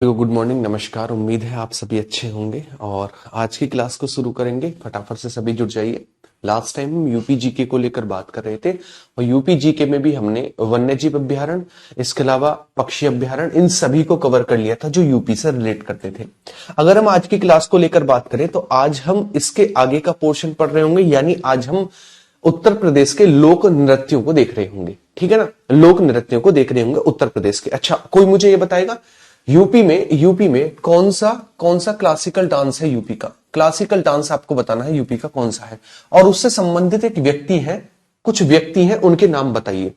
तो good morning, नमस्कार। उम्मीद है आप सभी अच्छे होंगे और आज की क्लास को शुरू करेंगे। फटाफट से सभी जुट जाइए। लास्ट टाइम हम यूपी जीके को लेकर बात कर रहे थे और यूपी जीके में भी हमने वन्यजीव अभ्यारण्य, इसके अलावा पक्षी अभ्यारण्य, इन सभी को कवर कर लिया था जो यूपी से रिलेट करते थे। अगर हम आज की क्लास को लेकर बात करें तो आज हम इसके आगे का पोर्शन पढ़ रहे होंगे, यानी आज हम उत्तर प्रदेश के लोक नृत्यों को देख रहे होंगे। ठीक है ना, लोक नृत्यों को देख रहे होंगे उत्तर प्रदेश के। अच्छा, कोई मुझे ये बताएगा यूपी में कौन सा क्लासिकल डांस है? यूपी का क्लासिकल डांस आपको बताना है, यूपी का कौन सा है। और उससे संबंधित एक व्यक्ति है, कुछ व्यक्ति हैं, उनके नाम बताइए।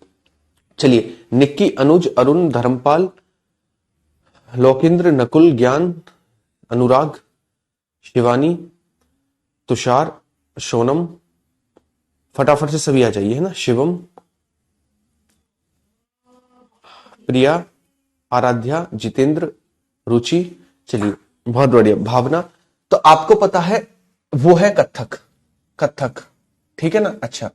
चलिए, निक्की, अनुज, अरुण, धर्मपाल, लोकेंद्र, नकुल, ज्ञान, अनुराग, शिवानी, तुषार, सोनम, फटाफट से सभी आ जाइए, है ना। शिवम, प्रिया, आराध्या, जितेंद्र, रुचि। चलिए, बहुत बढ़िया। भावना, तो आपको पता है वो है कथक। ठीक है ना। अच्छा,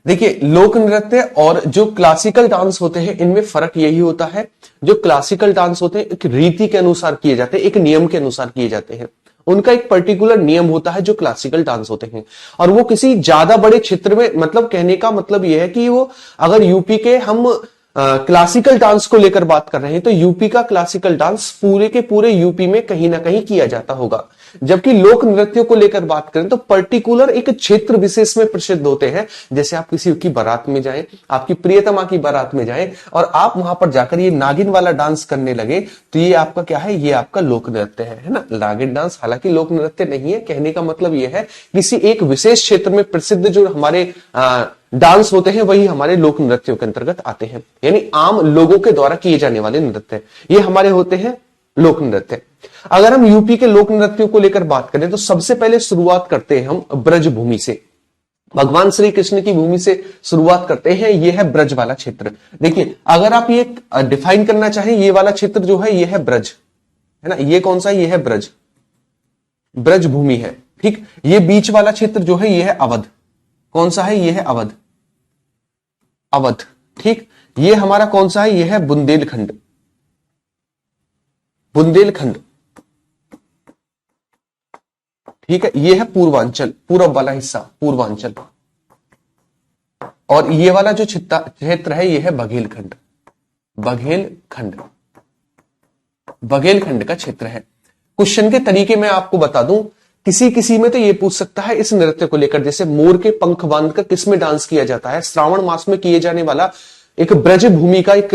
देखिए, लोक नृत्य और जो क्लासिकल डांस होते हैं इनमें फर्क यही होता है, जो क्लासिकल डांस होते हैं एक रीति के अनुसार किए जाते हैं, एक नियम के अनुसार किए जाते हैं। उनका एक पर्टिकुलर नियम होता है जो क्लासिकल डांस होते हैं, और वो किसी ज्यादा बड़े क्षेत्र में, मतलब कहने का मतलब यह है कि वो, अगर यूपी के हम क्लासिकल डांस को लेकर बात कर रहे हैं तो यूपी का क्लासिकल डांस पूरे के पूरे यूपी में कहीं ना कहीं किया जाता होगा। जबकि लोक नृत्यों को लेकर बात करें तो पर्टिकुलर एक क्षेत्र विशेष में प्रसिद्ध होते हैं। जैसे आप किसी की बारात में जाएं, आपकी प्रियतमा की बारात में जाएं और आप वहां पर जाकर ये नागिन वाला डांस करने लगे, तो ये आपका क्या है? ये आपका लोक नृत्य है ना। नागिन डांस हालांकि लोक नृत्य नहीं है, कहने का मतलब ये है किसी एक विशेष क्षेत्र में प्रसिद्ध जो हमारे डांस होते हैं वही हमारे लोक नृत्यों के अंतर्गत आते हैं, यानी आम लोगों के द्वारा किए जाने वाले नृत्य, ये हमारे होते हैं लोक नृत्य। अगर हम यूपी के लोक नृत्यों को लेकर बात करें तो सबसे पहले शुरुआत करते हैं हम ब्रज भूमि से, भगवान श्री कृष्ण की भूमि से शुरुआत करते हैं। यह है ब्रज वाला क्षेत्र। देखिए, अगर आप ये डिफाइन करना चाहें, ये वाला क्षेत्र जो है ये है ब्रज, है ना। ये कौन सा? ये है ब्रज, ब्रज भूमि है। ठीक, ये बीच वाला क्षेत्र जो है ये है अवध। कौन सा है? ये है अवध, अवध। ठीक, ये हमारा कौन सा है? ये है बुंदेलखंड, बुंदेलखंड। ठीक है, ये है पूर्वांचल, पूर्व वाला हिस्सा, पूर्वांचल। और ये वाला जो क्षेत्र है ये है बघेलखंड, बघेलखंड, बघेलखंड का क्षेत्र है। क्वेश्चन के तरीके मैं आपको बता दूं, किसी किसी में तो ये पूछ सकता है इस नृत्य को लेकर, जैसे मोर के पंख बांधकर किस में डांस किया जाता है? श्रावण मास में किए जाने वाला एक ब्रज भूमि का एक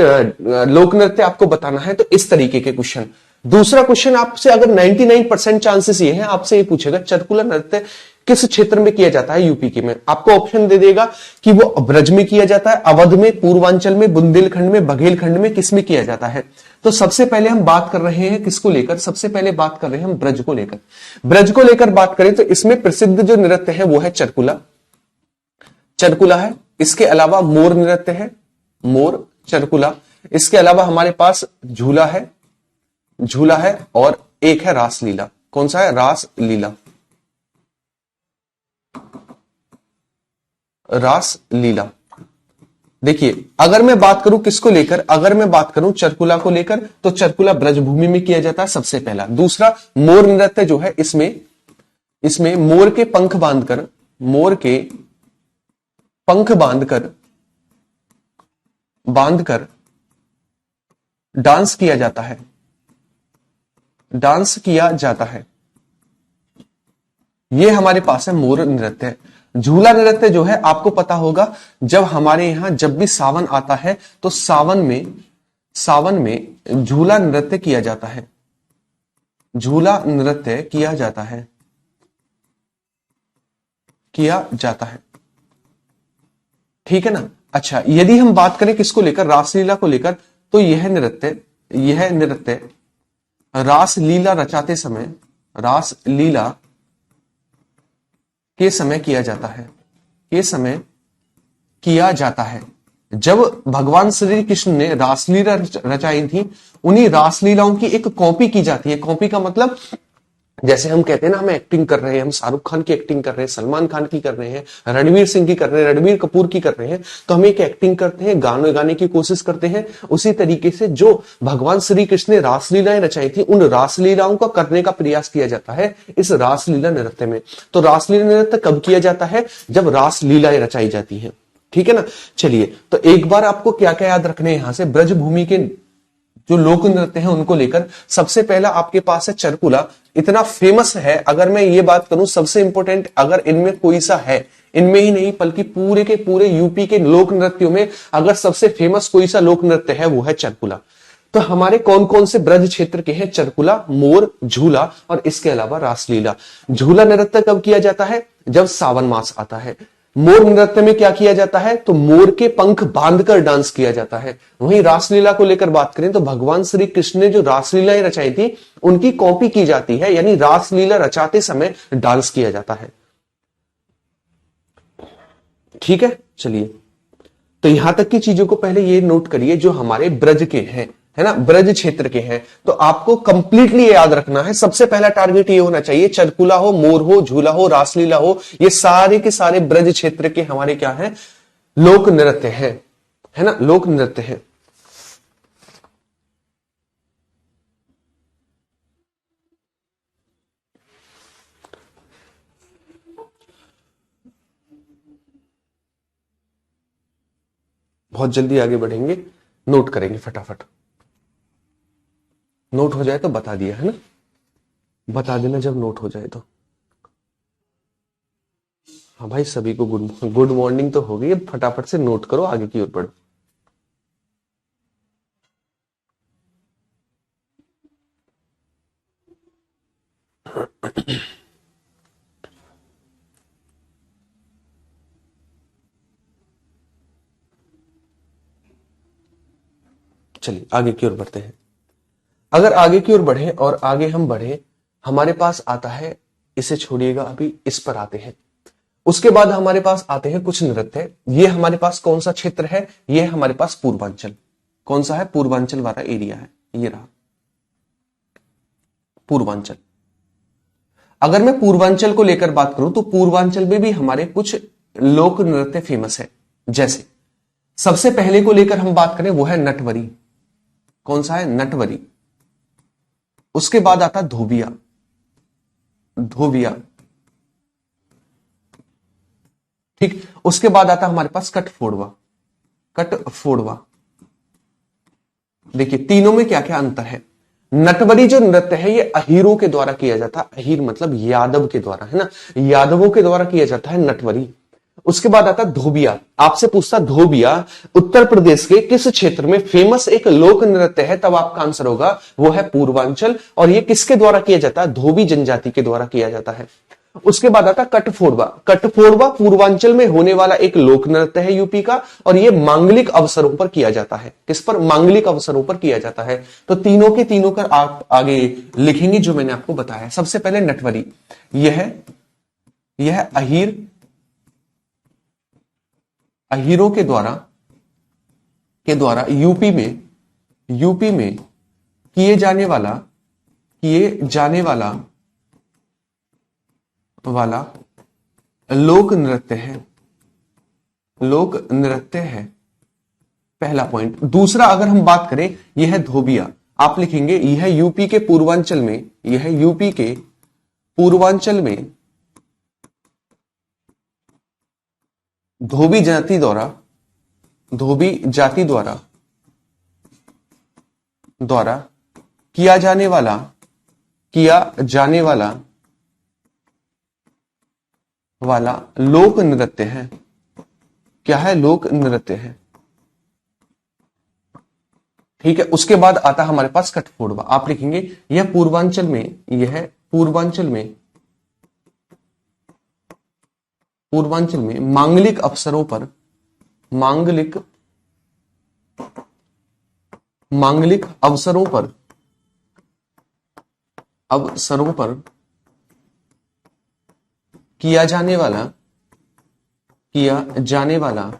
लोक नृत्य आपको बताना है, तो इस तरीके के क्वेश्चन। दूसरा क्वेश्चन आपसे, अगर 99% चांसेस ये हैं, आपसे ये पूछेगा चरकुला नृत्य किस क्षेत्र में किया जाता है यूपी के में। आपको ऑप्शन दे देगा कि वो ब्रज में किया जाता है, अवध में, पूर्वांचल में, बुंदेलखंड में, बघेलखंड में, किस में किया जाता है। तो सबसे पहले हम बात कर रहे हैं किसको लेकर? सबसे पहले बात कर रहे हैं हम ब्रज को लेकर। ब्रज को लेकर बात करें तो इसमें प्रसिद्ध जो नृत्य है वो है चरकुला, चरकुला है। इसके अलावा मोर नृत्य है, मोर, चरकुला। इसके अलावा हमारे पास झूला है, झूला है, और एक है रासलीला। कौन सा है? रासलीला, रासलीला। देखिए, अगर मैं बात करूं किसको लेकर, अगर मैं बात करूं चरकुला को लेकर, तो चरकुला ब्रजभूमि में किया जाता है सबसे पहला। दूसरा, मोर नृत्य जो है इसमें मोर के पंख बांधकर, मोर के पंख बांधकर डांस किया जाता है, डांस किया जाता है। ये हमारे पास है मोर नृत्य। झूला नृत्य जो है आपको पता होगा, जब हमारे यहां जब भी सावन आता है तो सावन में झूला नृत्य किया जाता है, झूला नृत्य किया जाता है, किया जाता है। ठीक है ना। अच्छा, यदि हम बात करें किसको लेकर? रासलीला को लेकर, तो यह नृत्य रासलीला रचाते समय, रासलीला के समय किया जाता है, के समय किया जाता है। जब भगवान श्री कृष्ण ने रासलीला रचाई थी, उन्हीं रासलीलाओं की एक कॉपी की जाती है। कॉपी का मतलब जैसे हम कहते हैं ना, हम एक्टिंग कर रहे हैं, हम शाहरुख खान की एक्टिंग कर रहे हैं, सलमान खान की कर रहे हैं, रणवीर सिंह की कर रहे हैं, रणबीर कपूर की कर रहे हैं, तो हम एक एक्टिंग करते हैं, गाने गाने की कोशिश करते हैं। उसी तरीके से जो भगवान श्री कृष्ण ने रासलीलाएं रचाई थी, उन रासलीलाओं का करने का प्रयास किया जाता है इस रासलीला नृत्य में। तो रासलीला नृत्य कब किया जाता है? जब रासलीलाएं रचाई जाती है। ठीक है ना। चलिए, तो एक बार आपको क्या क्या याद रखने हैं यहां से ब्रजभूमि के जो लोक नृत्य हैं उनको लेकर। सबसे पहला आपके पास है चरकुला। इतना फेमस है, अगर मैं ये बात करूं सबसे इंपॉर्टेंट अगर इनमें कोई सा है, इनमें ही नहीं बल्कि पूरे के पूरे यूपी के लोक नृत्यों में अगर सबसे फेमस कोई सा लोक नृत्य है वो है चरकुला। तो हमारे कौन कौन से ब्रज क्षेत्र के हैं? चरकुला, मोर, झूला और इसके अलावा रासलीला। झूला नृत्य कब किया जाता है? जब सावन मास आता है। मोर नृत्य में क्या किया जाता है? तो मोर के पंख बांधकर डांस किया जाता है। वहीं रासलीला को लेकर बात करें तो भगवान श्री कृष्ण ने जो रासलीलाएं रचाई थी उनकी कॉपी की जाती है, यानी रासलीला रचाते समय डांस किया जाता है। ठीक है, चलिए, तो यहां तक की चीजों को पहले ये नोट करिए जो हमारे ब्रज के हैं, है ना, ब्रज क्षेत्र के हैं। तो आपको कंप्लीटली याद रखना है, सबसे पहला टारगेट ये होना चाहिए, चरकुला हो, मोर हो, झूला हो, रासलीला हो, ये सारे के सारे ब्रज क्षेत्र के हमारे क्या है? लोक नृत्य है ना, लोक नृत्य है। बहुत जल्दी आगे बढ़ेंगे, नोट करेंगे फटाफट। नोट हो जाए तो बता दिया, है ना, बता देना जब नोट हो जाए तो। हाँ भाई, सभी को गुड गुड मॉर्निंग तो हो गई, अब फटाफट से नोट करो, आगे की ओर बढ़ो। चलिए आगे की ओर बढ़ते हैं। अगर आगे की ओर बढ़े और आगे हम बढ़े, हमारे पास आता है, इसे छोड़िएगा अभी, इस पर आते हैं। उसके बाद हमारे पास आते हैं कुछ नृत्य। ये हमारे पास कौन सा क्षेत्र है? ये हमारे पास पूर्वांचल। कौन सा है? पूर्वांचल वाला एरिया है, ये रहा पूर्वांचल। अगर मैं पूर्वांचल को लेकर बात करूं तो पूर्वांचल में भी हमारे कुछ लोक नृत्य फेमस है। जैसे सबसे पहले को लेकर हम बात करें वो है नटवरी। कौन सा है? नटवरी। उसके बाद आता धोबिया। धोबिया, ठीक। उसके बाद आता हमारे पास कटफोड़वा। कटफोड़वा। देखिए तीनों में क्या क्या अंतर है। नटवरी जो नृत्य है ये अहीरों के द्वारा किया जाता है। अहीर मतलब यादव के द्वारा, है ना, यादवों के द्वारा किया जाता है नटवरी। उसके बाद आता धोबिया। आपसे पूछता धोबिया उत्तर प्रदेश के किस क्षेत्र में फेमस एक लोक नृत्य है, तब आपका आंसर होगा वो है पूर्वांचल। और ये किसके द्वारा किया जाता है? धोबी जनजाति के द्वारा किया जाता है। उसके बाद आता कटफोड़वा। कटफोड़वा पूर्वांचल में होने वाला एक लोक नृत्य है यूपी का, और यह मांगलिक अवसरों पर किया जाता है। किस पर? मांगलिक अवसरों पर किया जाता है। तो तीनों के तीनों कर आप आगे लिखेंगे जो मैंने आपको बताया। सबसे पहले नटवरी, यह अहीरों के द्वारा यूपी में किए जाने वाला लोक नृत्य है। पहला पॉइंट। दूसरा अगर हम बात करें, यह है धोबिया। आप लिखेंगे यह यूपी के पूर्वांचल में धोबी जाति द्वारा किया जाने वाला लोक नृत्य है। क्या है? लोक नृत्य है। ठीक है। उसके बाद आता हमारे पास कटफोड़वा। आप लिखेंगे यह पूर्वांचल में मांगलिक अवसरों पर किया जाने वाला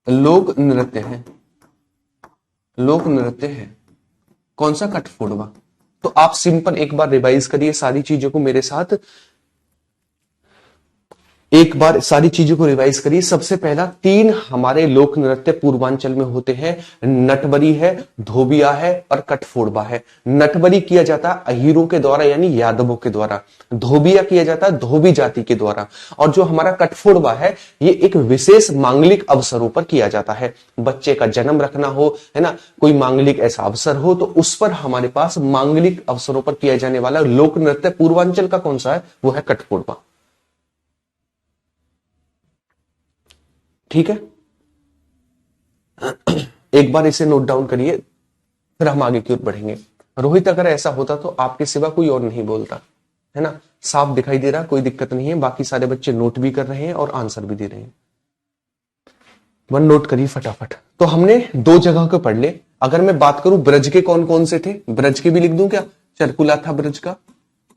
लोक नृत्य है। कौन सा? कठफोड़वा। तो आप सिंपल एक बार रिवाइज करिए सारी चीजों को मेरे साथ, एक बार सारी चीजों को रिवाइज करिए। सबसे पहला, 3 हमारे लोक नृत्य पूर्वांचल में होते हैं। नटबरी है, धोबिया है और कठफोड़वा है। नटबरी किया जाता है अहीरों के द्वारा यानी यादवों के द्वारा, धोबिया किया जाता है धोबी जाति के द्वारा, और जो हमारा कठफोड़वा है ये एक विशेष मांगलिक अवसरों पर किया जाता है। बच्चे का जन्म रखना हो, है ना, कोई मांगलिक ऐसा अवसर हो तो उस पर हमारे पास मांगलिक अवसरों पर किया जाने वाला लोक नृत्य पूर्वांचल का कौन सा है? वो है कठफोड़वा। ठीक है, एक बार इसे नोट डाउन करिए, फिर हम आगे की ओर बढ़ेंगे। रोहित, अगर ऐसा होता तो आपके सिवा कोई और नहीं बोलता, है ना? साफ दिखाई दे रहा, कोई दिक्कत नहीं है। बाकी सारे बच्चे नोट भी कर रहे हैं और आंसर भी दे रहे हैं। वन नोट करिए फटाफट। तो हमने 2 जगह को पढ़ ले। अगर मैं बात करूं ब्रज के कौन कौन से थे, ब्रज के भी लिख दूं क्या? चरकुला था ब्रज का,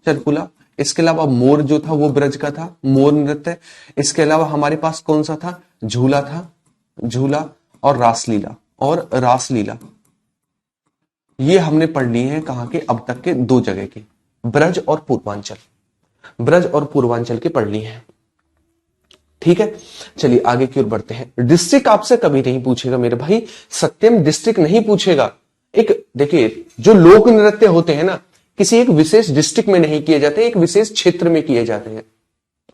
चरकुला। इसके अलावा मोर जो था वो ब्रज का था, मोर नृत्य। इसके अलावा हमारे पास कौन सा था? झूला था, झूला, और रासलीला, और रासलीला। ये हमने पढ़ ली है कहां के? अब तक के 2 जगह के, ब्रज और पूर्वांचल, ब्रज और पूर्वांचल के पढ़ ली है। ठीक है, चलिए आगे की ओर बढ़ते हैं। डिस्ट्रिक्ट आपसे कभी नहीं पूछेगा मेरे भाई, सत्यम डिस्ट्रिक्ट नहीं पूछेगा। एक देखिए, जो लोक नृत्य होते हैं ना, किसी एक विशेष डिस्ट्रिक्ट में नहीं किए जाते, एक विशेष क्षेत्र में किए जाते हैं,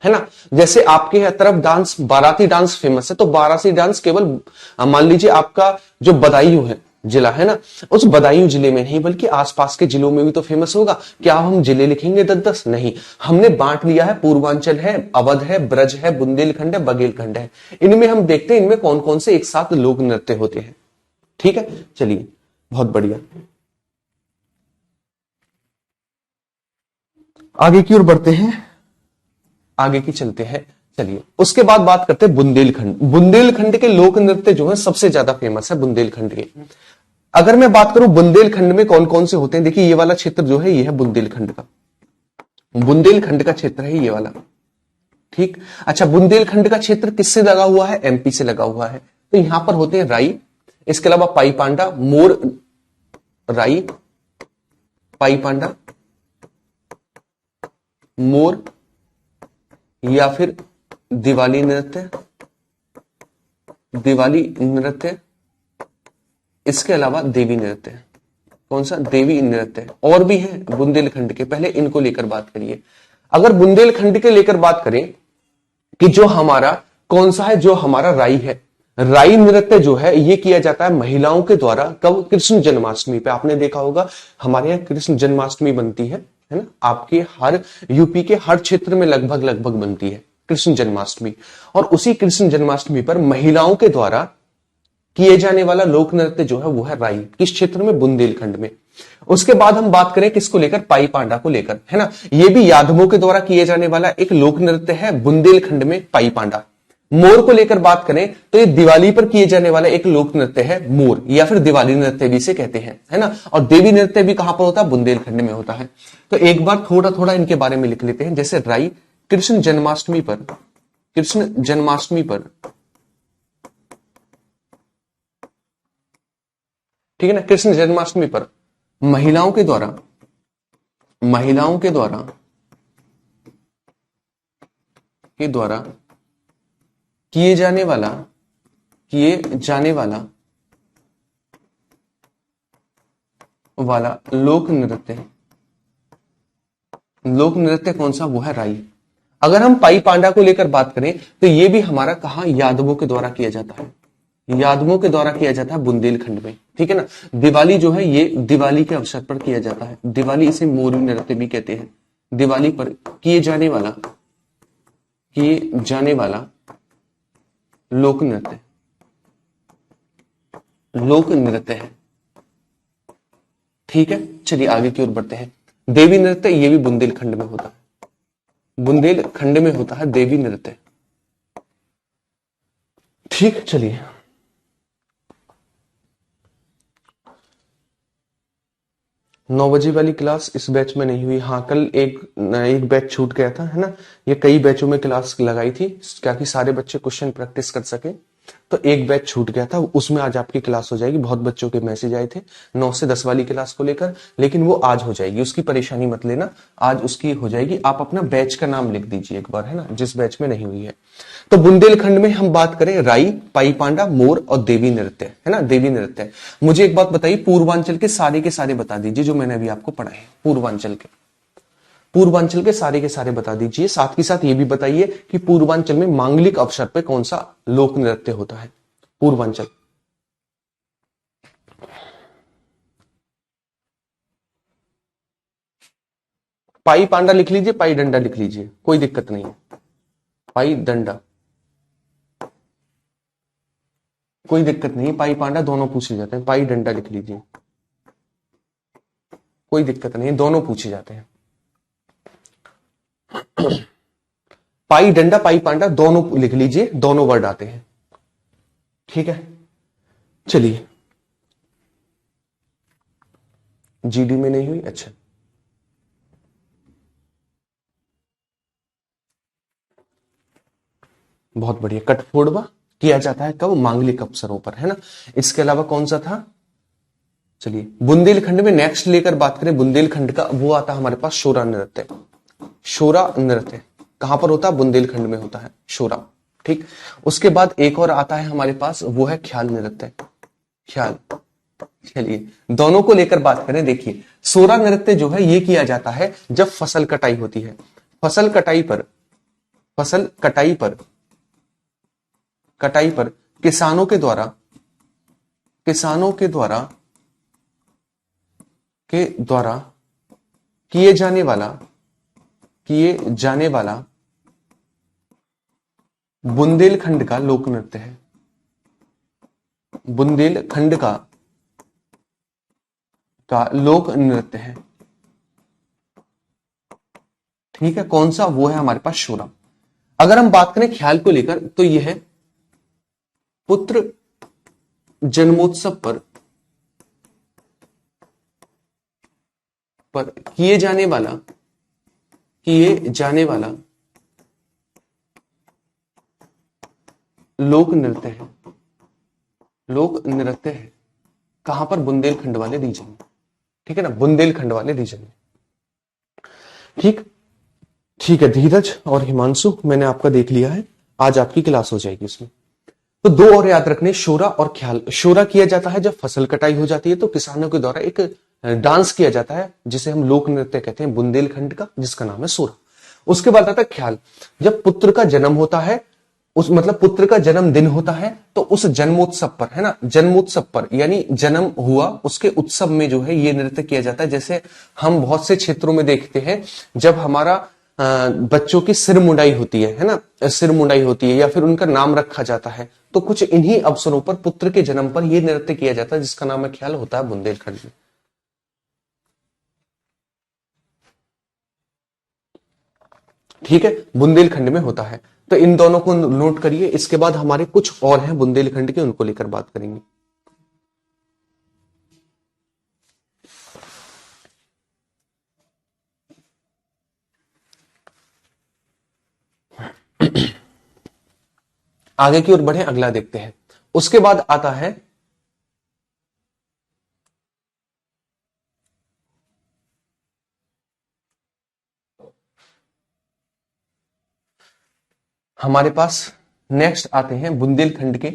है ना? जैसे आपके तरफ डांस, बाराती डांस फेमस है, तो बाराती डांस केवल मान लीजिए आपका जो बदायूं है जिला, है ना, उस बदायूं जिले में नहीं बल्कि आसपास के जिलों में भी तो फेमस होगा। क्या हम जिले लिखेंगे 10-10? नहीं, हमने बांट लिया है। पूर्वांचल है, अवध है, ब्रज है, बुंदेलखंड है, बघेलखंड है। इनमें हम देखते हैं इनमें कौन कौन से एक साथ लोक नृत्य होते हैं। ठीक है, चलिए बहुत बढ़िया, आगे की ओर बढ़ते हैं, आगे की चलते हैं। चलिए उसके बाद बात करते हैं बुंदेलखंड। बुंदेलखंड के लोक नृत्य जो है सबसे ज्यादा फेमस है बुंदेलखंड के। अगर मैं बात करूं बुंदेलखंड में कौन कौन से होते हैं, देखिए ये वाला क्षेत्र जो है ये है बुंदेलखंड का, बुंदेलखंड का क्षेत्र है ये वाला। ठीक, अच्छा, बुंदेलखंड का क्षेत्र किससे लगा हुआ है? एमपी से लगा हुआ है। तो यहां पर होते हैं राई, इसके अलावा पाई पांडा, मोर, राई, पाई पांडा, मोर, या फिर दिवाली नृत्य, दिवाली नृत्य। इसके अलावा देवी नृत्य। कौन सा? देवी नृत्य। और भी है बुंदेलखंड के, पहले इनको लेकर बात करिए। अगर बुंदेलखंड के लेकर बात करें कि जो हमारा कौन सा है, जो हमारा राई है, राई नृत्य जो है ये किया जाता है महिलाओं के द्वारा। कब? कृष्ण जन्माष्टमी पे। आपने देखा होगा हमारे यहाँ कृष्ण जन्माष्टमी बनती है ना? आपके हर यूपी के हर क्षेत्र में लगभग लगभग बनती है कृष्ण जन्माष्टमी। और उसी कृष्ण जन्माष्टमी पर महिलाओं के द्वारा किए जाने वाला लोक नृत्य जो है वो है राई। किस क्षेत्र में? बुंदेलखंड में। उसके बाद हम बात करें किसको लेकर? पाई पांडा को लेकर, है ना? ये भी यादवों के द्वारा किए जाने वाला एक लोक नृत्य है बुंदेलखंड में, पाई पांडा। मोर को लेकर बात करें तो ये दिवाली पर किए जाने वाला एक लोक नृत्य है मोर, या फिर दिवाली नृत्य भी इसे कहते हैं, है ना? और देवी नृत्य भी कहां पर होता है? बुंदेलखंड में होता है। तो एक बार थोड़ा थोड़ा इनके बारे में लिख लेते हैं। जैसे राई कृष्ण जन्माष्टमी पर, कृष्ण जन्माष्टमी पर, ठीक है ना, कृष्ण जन्माष्टमी पर महिलाओं के द्वारा, महिलाओं के द्वारा किए जाने वाला लोक नृत्य कौन सा? वो है राई। अगर हम पाई पांडा को लेकर बात करें तो ये भी हमारा कहां? यादवों के द्वारा किया जाता है, यादवों के द्वारा किया जाता है बुंदेलखंड में। ठीक है ना? दिवाली जो है ये दिवाली के अवसर पर किया जाता है, दिवाली इसे मोर नृत्य भी कहते हैं। दिवाली पर किए जाने वाला लोक नृत्य है। ठीक है, चलिए आगे की ओर बढ़ते हैं। देवी नृत्य ये भी बुंदेलखंड में होता है, बुंदेलखंड में होता है देवी नृत्य। ठीक, चलिए 9 बजे वाली क्लास इस बैच में नहीं हुई। हाँ, कल एक बैच छूट गया था, है ना? ये कई बैचों में क्लास लगाई थी ताकि सारे बच्चे क्वेश्चन प्रैक्टिस कर सके। तो एक बैच छूट गया था, उसमें आज आपकी क्लास हो जाएगी। बहुत बच्चों के मैसेज आए थे 9 से 10 वाली क्लास को लेकर, लेकिन वो आज हो जाएगी, उसकी परेशानी मत लेना, आज उसकी हो जाएगी। आप अपना बैच का नाम लिख दीजिए एक बार, है ना, जिस बैच में नहीं हुई है। तो बुंदेलखंड में हम बात करें राई, पाई पांडा, मोर और देवी नृत्य, है ना, देवी नृत्य। मुझे एक बात बताइए, पूर्वांचल के सारे बता दीजिए जो मैंने अभी आपको पढ़ाए हैं। पूर्वांचल के सारे बता दीजिए। साथ ही साथ ये भी बताइए कि पूर्वांचल में मांगलिक अवसर पे कौन सा लोक नृत्य होता है। पूर्वांचल, पाई पांडा लिख लीजिए, पाई डंडा लिख लीजिए, कोई दिक्कत नहीं है। पाई डंडा, कोई दिक्कत नहीं, पाई पांडा दोनों पूछे जाते हैं। पाई डंडा लिख लीजिए, कोई दिक्कत नहीं, दोनों पूछे जाते हैं। पाई डंडा, पाई पांडा दोनों लिख लीजिए, दोनों वर्ड आते हैं। ठीक है, चलिए। जीडी में नहीं हुई, अच्छा। बहुत बढ़िया। कठफोड़वा किया जाता है कब? मांगलिक अवसरों पर, है ना। इसके अलावा कौन सा था? चलिए, बुंदेलखंड में नेक्स्ट लेकर बात करें बुंदेलखंड का, वो आता है हमारे पास शोरा नृत्य। शोरा नृत्य कहां पर होता है? बुंदेलखंड में होता है शोरा। ठीक, उसके बाद एक और आता है हमारे पास, वो है ख्याल नृत्य। ख्याल, चलिए दोनों को लेकर बात करें। देखिए, सोरा नृत्य जो है ये किया जाता है जब फसल कटाई होती है। फसल कटाई पर किसानों के द्वारा किए जाने वाला बुंदेलखंड का लोक नृत्य है। बुंदेलखंड का लोक नृत्य है। ठीक है, कौन सा? वो है हमारे पास शोरा। अगर हम बात करें ख्याल को लेकर, तो यह है पुत्र जन्मोत्सव पर किए जाने वाला लोक नृत्य है। कहां पर? बुंदेलखंड वाले रीजन में। ठीक है ना, बुंदेलखंड वाले रीजन में। ठीक है धीरज और हिमांशु, मैंने आपका देख लिया है, आज आपकी क्लास हो जाएगी इसमें। तो दो और याद रखने, शोरा और ख्याल। शोरा किया जाता है जब फसल कटाई हो जाती है, तो किसानों के द्वारा एक डांस किया जाता है जिसे हम लोक नृत्य कहते हैं बुंदेलखंड का, जिसका नाम है शोरा। उसके बाद आता है ख्याल। जब पुत्र का जन्म होता है, पुत्र का जन्मदिन होता है, तो उस जन्मोत्सव पर, है ना, जन्मोत्सव पर यानी जन्म हुआ उसके उत्सव में जो है ये नृत्य किया जाता है। जैसे हम बहुत से क्षेत्रों में देखते हैं, जब हमारा बच्चों की सिर मुंडाई होती है ना, सिर मुंडाई होती है या फिर उनका नाम रखा जाता है, तो कुछ इन्हीं अवसरों पर पुत्र के जन्म पर यह नृत्य किया जाता है जिसका नाम है ख्याल, होता है बुंदेलखंड में। ठीक है, बुंदेलखंड में होता है। तो इन दोनों को नोट करिए। इसके बाद हमारे कुछ और हैं बुंदेलखंड के, उनको लेकर बात करेंगे। आगे की ओर बढ़े, अगला देखते हैं। उसके बाद आता है हमारे पास, नेक्स्ट आते हैं बुंदेलखंड के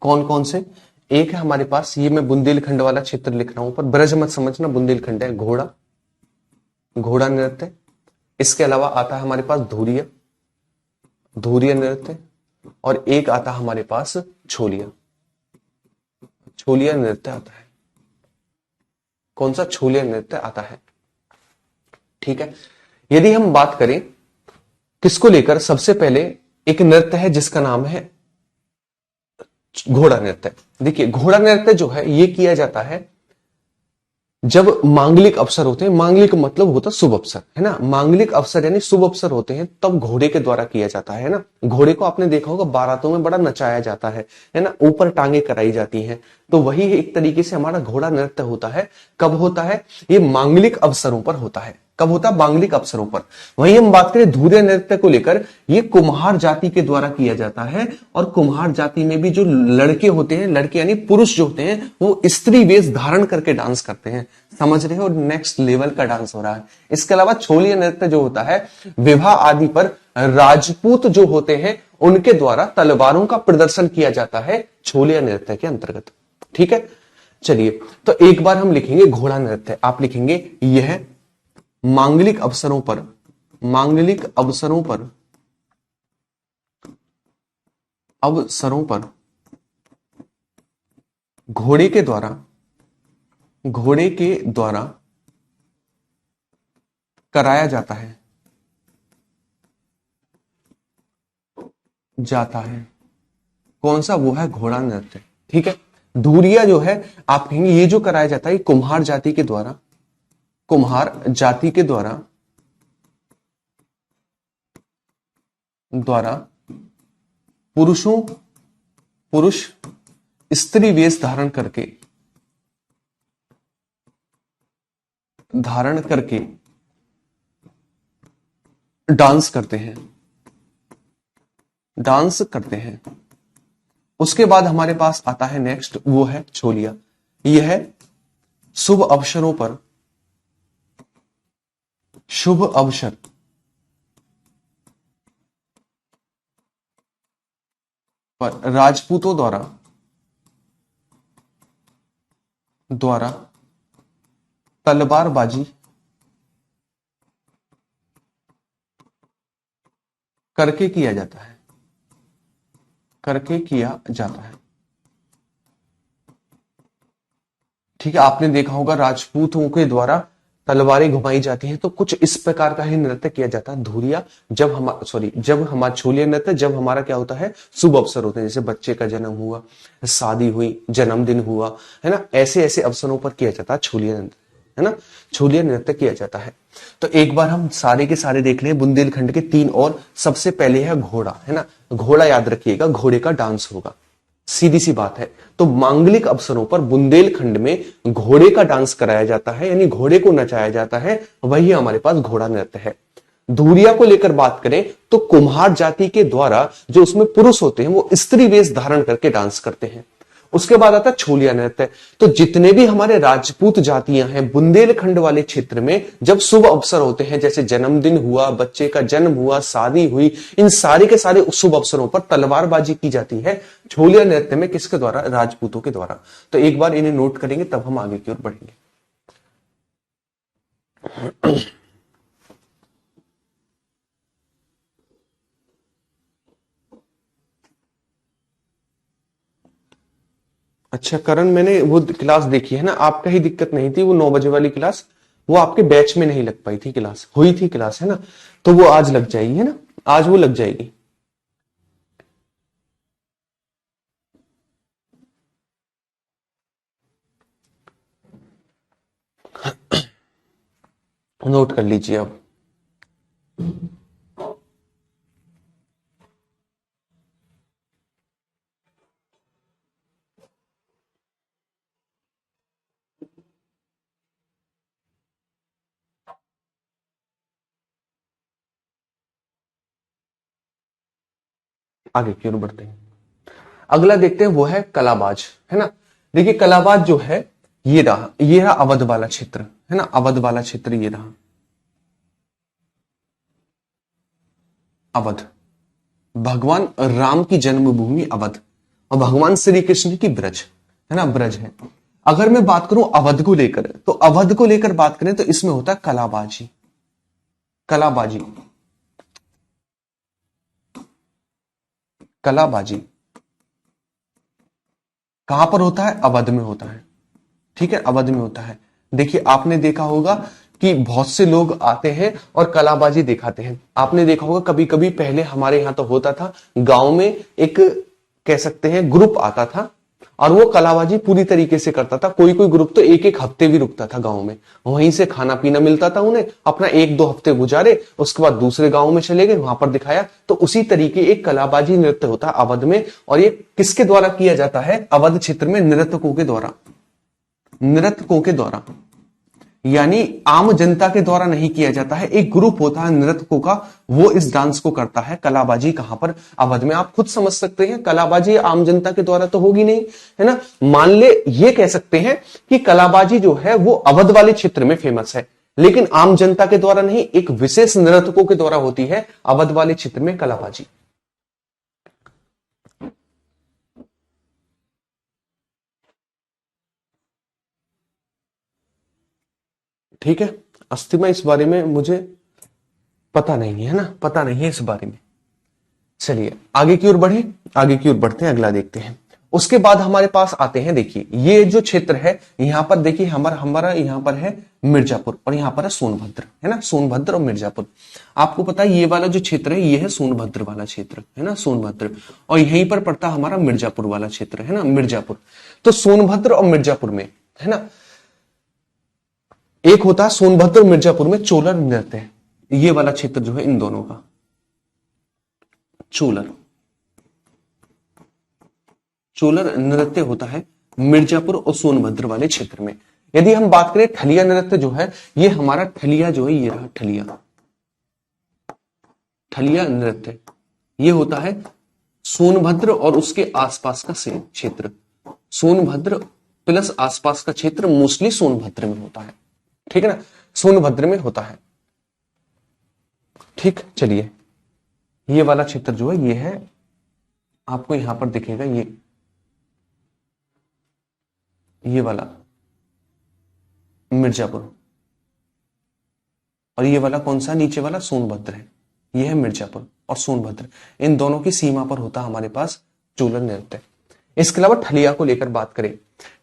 कौन कौन से। एक है हमारे पास, ये मैं बुंदेलखंड वाला क्षेत्र लिख रहा हूं, पर ब्रज मत समझना, बुंदेलखंड है, घोड़ा नृत्य। इसके अलावा आता है हमारे पास धूरिया नृत्य, और एक आता है हमारे पास छोलिया नृत्य आता है। कौन सा? छोलिया नृत्य आता है। ठीक है, यदि हम बात करें किसको लेकर, सबसे पहले एक नृत्य है जिसका नाम है घोड़ा नृत्य। देखिए, घोड़ा नृत्य जो है ये किया जाता है जब मांगलिक अवसर होते हैं। मांगलिक मतलब होता शुभ अवसर, है ना, मांगलिक अवसर यानी शुभ अवसर होते हैं, तब घोड़े के द्वारा किया जाता है ना। घोड़े को आपने देखा होगा बारातों में बड़ा नचाया जाता है ना, ऊपर टांगे कराई जाती हैं। तो वही एक तरीके से हमारा घोड़ा नृत्य होता है। कब होता है? ये मांगलिक अवसरों पर होता है। कब होता है? मांगलिक अवसरों पर। वहीं हम बात करें धूर्य नृत्य को लेकर, ये कुम्हार जाति के द्वारा किया जाता है, और कुम्हार जाति में भी जो लड़के होते हैं, लड़के यानी पुरुष जो होते हैं, वो स्त्री वेश धारण करके डांस करते हैं। समझ रहे हो? नेक्स्ट लेवल का डांस हो रहा है। इसके अलावा छोलिया नृत्य जो होता है, विवाह आदि पर राजपूत जो होते हैं उनके द्वारा तलवारों का प्रदर्शन किया जाता है छोलिया नृत्य के अंतर्गत। ठीक है, चलिए तो एक बार हम लिखेंगे घोड़ा नृत्य। आप लिखेंगे यह मांगलिक अवसरों पर, मांगलिक अवसरों पर, अवसरों पर घोड़े के द्वारा, घोड़े के द्वारा कराया जाता है, जाता है। कौन सा? वो है घोड़ा नृत्य। ठीक है, धूरिया जो है आप कहेंगे ये जो कराया जाता है कुम्हार जाति के द्वारा, कुम्हार जाति के द्वारा पुरुष स्त्री वेश धारण करके डांस करते हैं, डांस करते हैं। उसके बाद हमारे पास आता है नेक्स्ट, वो है छोलिया। यह है शुभ अवसरों पर, शुभ अवसर पर राजपूतों द्वारा तलवारबाजी करके किया जाता है, करके किया जाता है। ठीक है, आपने देखा होगा राजपूतों के द्वारा तलवारें घुमाई जाती हैं, तो कुछ इस प्रकार का ही नृत्य किया जाता है धूरिया। जब हमारा छोलिया नृत्य जब हमारा क्या होता है? शुभ अवसर होते हैं, जैसे बच्चे का जन्म हुआ, शादी हुई, जन्मदिन हुआ, है ना, ऐसे ऐसे अवसरों पर किया जाता है छोलिया नृत्य, है ना, छोलिया नृत्य किया जाता है। तो एक बार हम सारे के सारे देख लें बुंदेलखंड के 3। और सबसे पहले है घोड़ा, है ना, घोड़ा याद रखिएगा, घोड़े का डांस होगा, सीधी सी बात है। तो मांगलिक अवसरों पर बुंदेलखंड में घोड़े का डांस कराया जाता है, यानी घोड़े को नचाया जाता है, वही हमारे पास घोड़ा नृत्य है। धूरिया को लेकर बात करें तो कुम्हार जाति के द्वारा जो उसमें पुरुष होते हैं वो स्त्री वेश धारण करके डांस करते हैं। उसके बाद आता है छोलिया नृत्य। तो जितने भी हमारे राजपूत जातियां हैं बुंदेलखंड वाले क्षेत्र में, जब शुभ अवसर होते हैं, जैसे जन्मदिन हुआ, बच्चे का जन्म हुआ, शादी हुई, इन सारे के सारे शुभ अवसरों पर तलवारबाजी की जाती है छोलिया नृत्य में। किसके द्वारा? राजपूतों के द्वारा। तो एक बार इन्हें नोट करेंगे, तब हम आगे की ओर बढ़ेंगे। अच्छा करण, मैंने वो क्लास देखी है ना, आपका ही दिक्कत नहीं थी, वो 9 बजे वाली क्लास, वो आपके बैच में नहीं लग पाई थी क्लास, हुई थी क्लास, है ना, तो वो आज लग जाएगी, है ना, आज वो लग जाएगी। नोट कर लीजिए अब। आगे की ओर बढ़ते हैं। अगला देखते हैं, वो है कलाबाज, है ना। देखिए कलाबाज जो है ये रहा अवध वाला क्षेत्र, है ना, अवध वाला क्षेत्र ये रहा अवध। भगवान राम की जन्मभूमि अवध, और भगवान श्री कृष्ण की ब्रज, है ना, ब्रज है। अगर मैं बात करूं अवध को लेकर, तो अवध को लेकर बात करें तो इसमें होता है कलाबाजी, कलाबाजी, कलाबाजी कहां पर होता है? अवध में होता है। ठीक है, अवध में होता है। देखिए आपने देखा होगा कि बहुत से लोग आते हैं और कलाबाजी दिखाते हैं। आपने देखा होगा कभी कभी पहले हमारे यहां तो होता था, गांव में एक कह सकते हैं ग्रुप आता था और वो कलाबाजी पूरी तरीके से करता था। कोई कोई ग्रुप तो एक एक हफ्ते भी रुकता था गांव में, वहीं से खाना पीना मिलता था उन्हें, अपना 1-2 हफ्ते गुजारे, उसके बाद दूसरे गांव में चले गए, वहां पर दिखाया। तो उसी तरीके एक कलाबाजी नृत्य होता है अवध में, और ये किसके द्वारा किया जाता है? अवध क्षेत्र में नृतकों के द्वारा, नृतकों के द्वारा यानी आम जनता के द्वारा नहीं किया जाता है, एक ग्रुप होता है नर्तकों का, वो इस डांस को करता है। कलाबाजी कहां पर? अवध में। आप खुद समझ सकते हैं कलाबाजी आम जनता के द्वारा तो होगी नहीं, है ना। मान ले ये कह सकते हैं कि कलाबाजी जो है वो अवध वाले क्षेत्र में फेमस है, लेकिन आम जनता के द्वारा नहीं, एक विशेष नर्तकों के द्वारा होती है अवध वाले क्षेत्र में कलाबाजी। ठीक है, अस्थि इस बारे में मुझे पता नहीं है ना, पता नहीं है इस बारे में। चलिए आगे की ओर बढ़े, आगे की ओर बढ़ते हैं, अगला देखते हैं। उसके बाद हमारे पास आते हैं, देखिए ये जो क्षेत्र है यहां पर देखिए हमारा हमारा यहां पर है मिर्जापुर और यहां पर है सोनभद्र, है ना, सोनभद्र और मिर्जापुर। आपको पता है ये वाला जो क्षेत्र है ये है सोनभद्र वाला क्षेत्र, है ना, सोनभद्र। और यहीं पर पड़ता हमारा मिर्जापुर वाला क्षेत्र, है ना, मिर्जापुर। तो सोनभद्र और मिर्जापुर में, है ना, एक होता है सोनभद्र और मिर्जापुर में चोलर नृत्य है, ये वाला क्षेत्र जो है इन दोनों का चोलर चोलर नृत्य होता है मिर्जापुर और सोनभद्र वाले क्षेत्र में। यदि हम बात करें ठलिया नृत्य जो है, ये हमारा ठलिया जो है, ये रहा ठलिया, ठलिया नृत्य ये होता है सोनभद्र और उसके आसपास का क्षेत्र, सोनभद्र प्लस आसपास का क्षेत्र, मोस्टली सोनभद्र में होता है, ठीक है ना, सोनभद्र में होता है। ठीक, चलिए ये वाला क्षेत्र जो है ये है, आपको यहां पर दिखेगा ये वाला मिर्जापुर, और ये वाला कौन सा नीचे वाला सोनभद्र है, ये है मिर्जापुर और सोनभद्र, इन दोनों की सीमा पर होता हमारे पास चोलर नृत्य। इसके अलावा ठलिया को लेकर बात करें,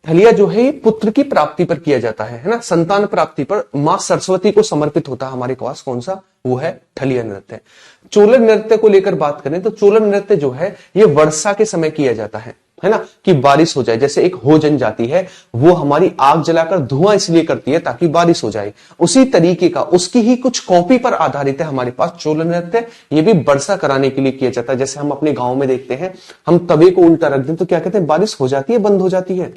ठलिया जो है पुत्र की प्राप्ति पर किया जाता है ना, संतान प्राप्ति पर मां सरस्वती को समर्पित होता है हमारे पास कौन सा, वो है ठलिया नृत्य। चोलर नृत्य को लेकर बात करें तो चोलर नृत्य जो है ये वर्षा के समय किया जाता है ना, कि बारिश हो जाए, जैसे एक हो जनजाति है वो हमारी आग जलाकर धुआं इसलिए करती है ताकि बारिश हो जाए, उसी तरीके का उसकी ही कुछ कॉपी पर आधारित है हमारे पास चोलर नृत्य। ये भी वर्षा कराने के लिए किया जाता है, जैसे हम अपने गांव में देखते हैं, हम तवे को उल्टा रख दें तो क्या कहते हैं, बारिश हो जाती है, बंद हो जाती है,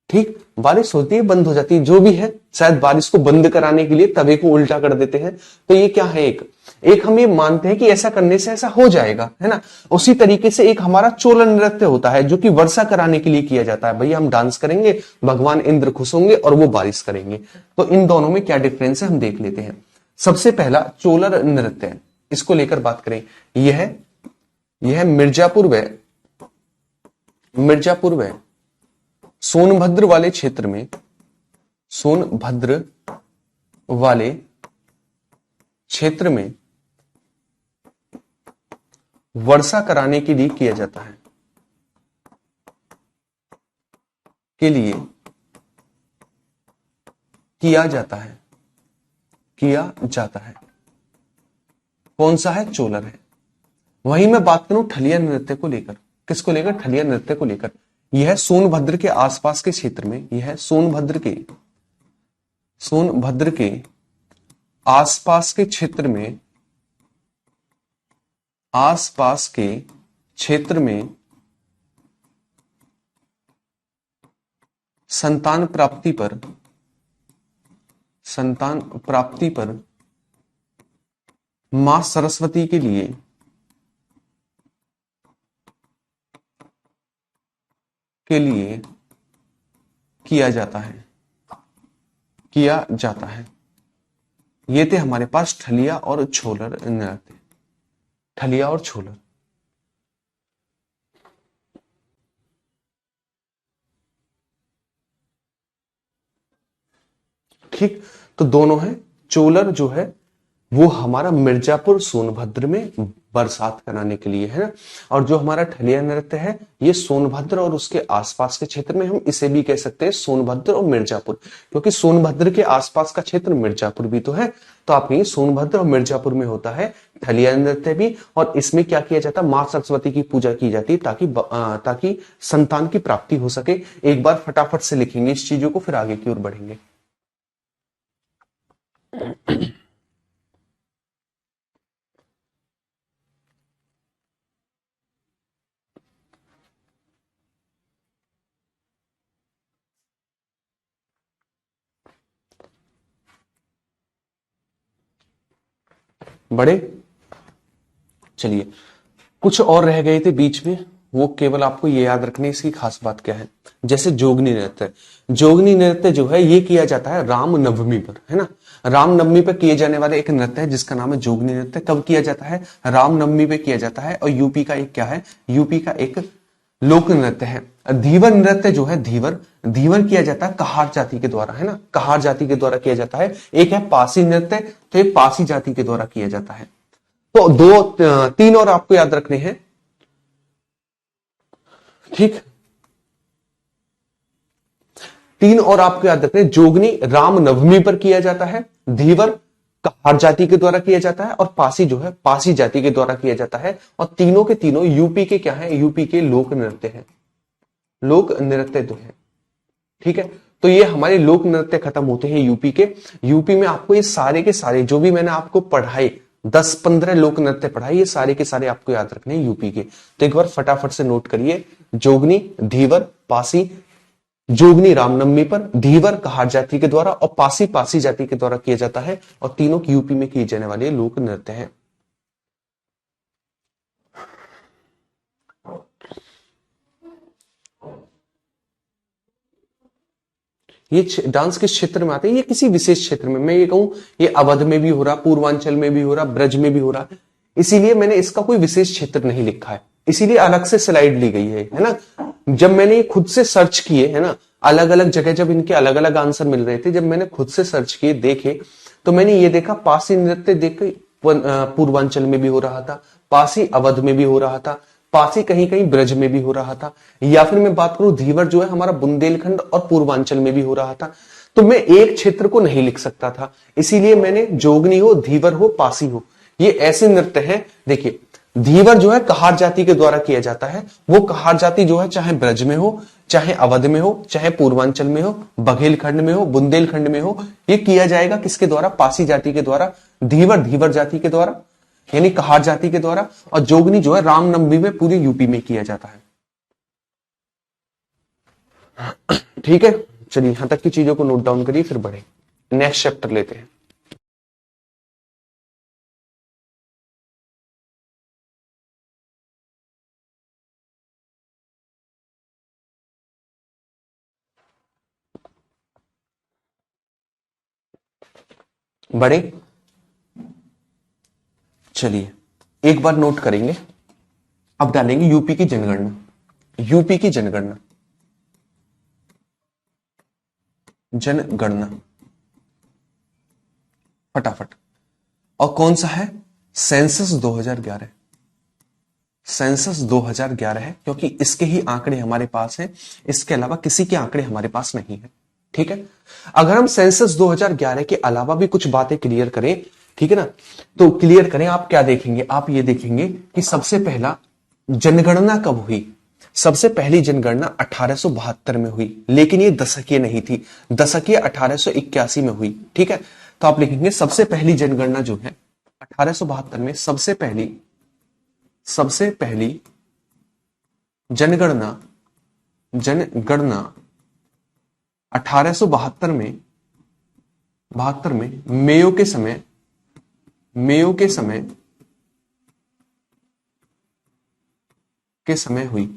ठीक, बारिश होती है बंद हो जाती है, जो भी है, शायद बारिश को बंद कराने के लिए तवे को उल्टा कर देते हैं। तो ये क्या है, एक एक हम ये मानते हैं कि ऐसा करने से ऐसा हो जाएगा, है ना। उसी तरीके से एक हमारा चोलन नृत्य होता है जो कि वर्षा कराने के लिए किया जाता है, भैया हम डांस करेंगे, भगवान इंद्र खुश होंगे और वो बारिश करेंगे। तो इन दोनों में क्या डिफरेंस है हम देख लेते हैं। सबसे पहला चोलर नृत्य, इसको लेकर बात करें, यह मिर्जापुर व सोनभद्र वाले क्षेत्र में, सोनभद्र वाले क्षेत्र में वर्षा कराने के लिए किया जाता है, के लिए किया जाता है। कौन सा है, चोलर है। वहीं मैं बात करूं ठलिया नृत्य को लेकर, किसको लेकर, ठलिया नृत्य को लेकर, यह सोनभद्र के आसपास के क्षेत्र में, यह सोनभद्र के आसपास के क्षेत्र में, आसपास के क्षेत्र में संतान प्राप्ति पर मां सरस्वती के लिए किया जाता है। ये थे हमारे पास ठलिया और छोलर नृत्य, ठलिया और छोलर। ठीक, तो दोनों है। चोलर जो है वो हमारा मिर्जापुर सोनभद्र में बरसात कराने के लिए है ना, और जो हमारा ठलिया नृत्य है ये सोनभद्र और उसके आसपास के क्षेत्र में, हम इसे भी कह सकते हैं सोनभद्र और मिर्जापुर, क्योंकि सोनभद्र के आसपास का क्षेत्र मिर्जापुर भी तो है। तो आप कहिए सोनभद्र और मिर्जापुर में होता है ठलिया नृत्य भी, और इसमें क्या किया जाता है, मां सरस्वती की पूजा की जाती है ताकि संतान की प्राप्ति हो सके। एक बार फटाफट से लिखेंगे इस चीजों को, फिर आगे की ओर बढ़ेंगे। बड़े। चलिए, कुछ और रह गए थे बीच में, वो केवल आपको ये याद रखने, इसकी खास बात क्या है। जैसे जोगनी नृत्य, जोगनी नृत्य जो है ये किया जाता है रामनवमी पर, है ना। रामनवमी पर किए जाने वाले एक नृत्य है जिसका नाम है जोगनी नृत्य। कब किया जाता है? रामनवमी पे किया जाता है। और यूपी का एक क्या है? यूपी का एक लोक नृत्य है। धीवर नृत्य जो है, धीवर धीवर किया जाता है कहार जाति के द्वारा, है ना। कहार जाति के द्वारा किया जाता है। एक है पासी नृत्य, तो ये पासी जाति के द्वारा किया जाता है। तो तीन और आपको याद रखने हैं, ठीक। तीन और आपको याद रखने, जोगनी रामनवमी पर किया जाता है, धीवर कहार जाति के द्वारा किया जाता है, और पासी जो है पासी जाति के द्वारा किया जाता है। और तीनों के तीनों यूपी के क्या है? यूपी के लोक नृत्य है, लोक नृत्य तो है, ठीक है। तो ये हमारे लोक नृत्य खत्म होते हैं यूपी के। यूपी में आपको ये सारे के सारे जो भी मैंने आपको पढ़ाए, 10-15 लोक नृत्य पढ़ाए, ये सारे के सारे आपको याद रखने हैं यूपी के। तो एक बार फटाफट से नोट करिए, जोगनी, धीवर, पासी। जोगनी रामनवमी पर, धीवर कहार जाति के द्वारा, और पासी पासी जाति के द्वारा किया जाता है। और तीनों यूपी में किए जाने वाले लोक नृत्य हैं। ये डांस किस क्षेत्र में आते हैं? ये किसी विशेष क्षेत्र में, मैं ये कहूं ये अवध में भी हो रहा, पूर्वांचल में भी हो रहा, ब्रज में भी हो रहा, इसीलिए मैंने इसका कोई विशेष क्षेत्र नहीं लिखा है, इसीलिए अलग से स्लाइड ली गई है ना। जब मैंने ये खुद से सर्च किए, है ना, अलग अलग जगह जब इनके अलग अलग आंसर मिल रहे थे, जब मैंने खुद से सर्च किए, देखे, तो मैंने ये देखा पासी नृत्य देख पूर्वांचल में भी हो रहा था, पासी अवध में भी हो रहा था, पासी कहीं कहीं ब्रज में भी हो रहा था, या फिर मैं बात करूं धीवर जो है हमारा बुंदेलखंड और पूर्वांचल में भी हो रहा था। तो मैं एक क्षेत्र को नहीं लिख सकता था, इसीलिए मैंने जोगनी हो, धीवर हो, पासी हो, ये ऐसे नृत्य हैं। देखिए, धीवर जो है कहार जाति के द्वारा किया जाता है। वो कहार जाति जो है चाहे ब्रज में हो, चाहे अवध में हो, चाहे पूर्वांचल में हो, बघेलखंड में हो, बुंदेलखंड में हो, ये किया जाएगा किसके द्वारा? पासी जाति के द्वारा, धीवर धीवर जाति के द्वारा, यानी कहार जाति के द्वारा। और जोगनी जो है रामनवमी में पूरे यूपी में किया जाता है, ठीक है। चलिए, यहां तक की चीजों को नोट डाउन करिए, फिर बढ़े, नेक्स्ट चैप्टर लेते हैं। बड़े, चलिए एक बार नोट करेंगे, अब डालेंगे यूपी की जनगणना, यूपी की जनगणना, जनगणना फटाफट। और कौन सा है? सेंसस 2011, सेंसस 2011 है, क्योंकि इसके ही आंकड़े हमारे पास हैं, इसके अलावा किसी के आंकड़े हमारे पास नहीं है, ठीक है। अगर हम सेंसस 2011 के अलावा भी कुछ बातें क्लियर करें, ठीक है ना, तो क्लियर करें, आप क्या देखेंगे? आप ये देखेंगे कि सबसे पहला जनगणना कब हुई? सबसे पहली जनगणना 1872 में हुई, लेकिन ये दशकीय नहीं थी, दशकीय 1881 में हुई, ठीक है। तो आप लिखेंगे सबसे पहली जनगणना जो है 1872 में, सबसे पहली जनगणना 1872 में, 72 में मेयो के समय हुई,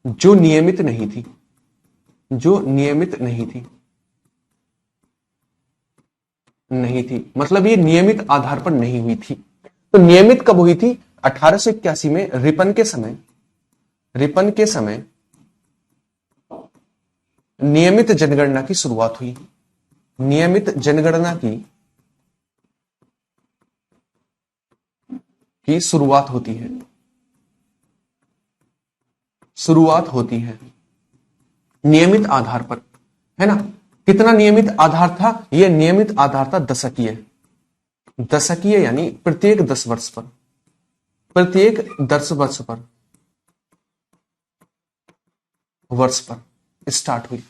जो नियमित नहीं थी, मतलब ये नियमित आधार पर नहीं हुई थी। तो नियमित कब हुई थी? 1881 में रिपन के समय नियमित जनगणना की शुरुआत हुई, नियमित जनगणना की शुरुआत होती है नियमित आधार पर, है ना। कितना नियमित आधार था? यह नियमित आधार था दशकीय, यानी प्रत्येक 10 वर्ष पर, स्टार्ट हुई,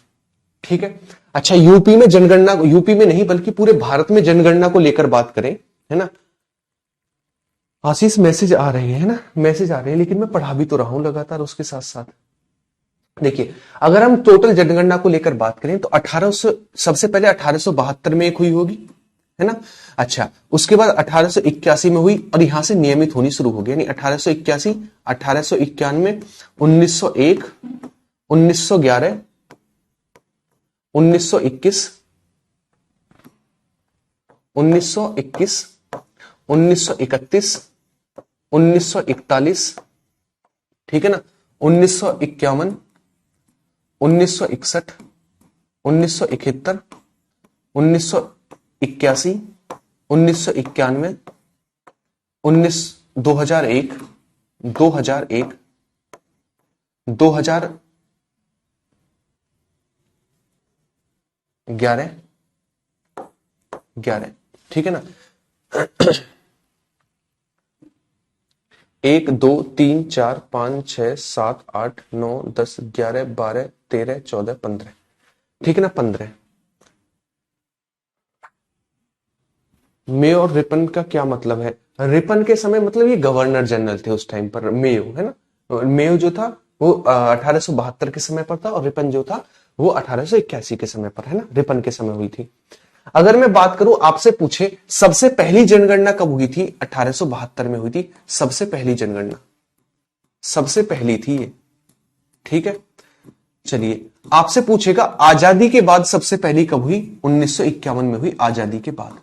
ठीक है। अच्छा, यूपी में जनगणना, यूपी में नहीं बल्कि पूरे भारत में जनगणना को लेकर बात करें, है ना। आशीष मैसेज आ रहे हैं ना, मैसेज आ रहे हैं, लेकिन मैं पढ़ा भी तो रहा हूं लगातार उसके साथ साथ। देखिए, अगर हम टोटल जनगणना को लेकर बात करें तो 1800, सबसे पहले 1872 में एक हुई होगी, है ना। अच्छा, उसके बाद 1881 में हुई और यहां से नियमित होनी शुरू हो गई, यानी 1881, 1891, 1901, 1911, 1921, 1921, 1931, 1941, ठीक है ना, 1951, 1961, 1971, 1981, 1991, 2001, 2001, 2011, 11, ठीक है ना। 1, 2, 3, 4, 5, 6, 7, 8, 9, 10, 11, 12, 13, 14, 15, ठीक है ना, 15। मेयो और रिपन का क्या मतलब है? रिपन के समय मतलब ये गवर्नर जनरल थे उस टाइम पर, मेयो है ना। मेयो जो था वो 1872 के समय पर था और रिपन जो था वो 1881 के समय पर, है ना, रिपन के समय हुई थी। अगर मैं बात करूं, आपसे पूछे सबसे पहली जनगणना कब हुई थी? 1872 में हुई थी सबसे पहली जनगणना, सबसे पहली थी ये, ठीक है। चलिए, आपसे पूछेगा आजादी के बाद सबसे पहली कब हुई? 1951 में हुई, आजादी के बाद।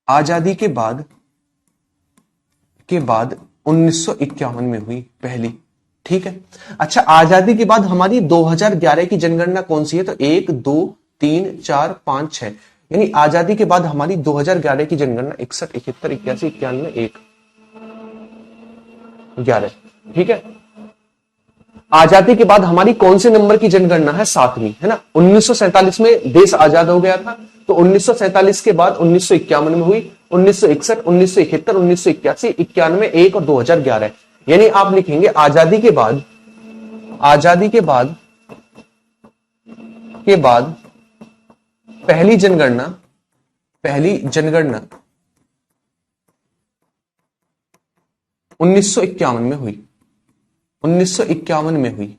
आजादी के बाद 1951 में हुई पहली, ठीक है। अच्छा, आजादी के बाद हमारी 2011 की जनगणना कौन सी है? तो 1, 2, 3, 4, 5, 6, यानी आजादी के बाद हमारी 2011 की जनगणना 61, 71, 81, 91, 1, 11, ठीक है। आजादी के बाद हमारी कौन से नंबर की जनगणना है? 7वीं, है ना। 1947 में देश आजाद हो गया था, तो 1947 के बाद 1951 में हुई, 1961, 1971, 1981, 91, 1 और 2011, यानी आप लिखेंगे आजादी के बाद, आजादी के बाद पहली जनगणना, पहली जनगणना 1951 में हुई, 1951 में हुई।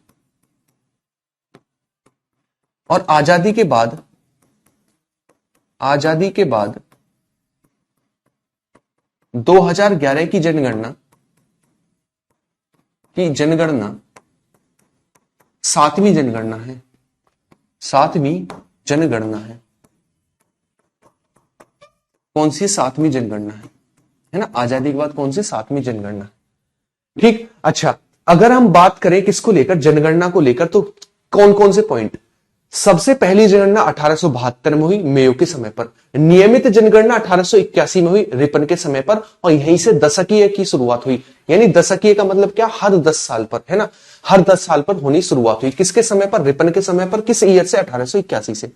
और आजादी के बाद, आजादी के बाद 2011 की जनगणना, की जनगणना 7वीं जनगणना है, 7वीं जनगणना है। कौन सी? 7वीं जनगणना है ना। आजादी के बाद कौन सी? 7वीं जनगणना, ठीक। अच्छा, अगर हम बात करें किसको लेकर, जनगणना को लेकर, तो कौन कौन से पॉइंट? सबसे पहली जनगणना 1872 में हुई, मेयो के समय पर। नियमित जनगणना 1881 में हुई, रिपन के समय पर। और यहीं से दशकीय की शुरुआत हुई, यानी दशकीय का मतलब क्या? हर 10 साल पर, है ना, हर 10 साल पर होनी शुरुआत हुई। किसके समय पर? रिपन के समय पर। किस ईयर से? 1881 से।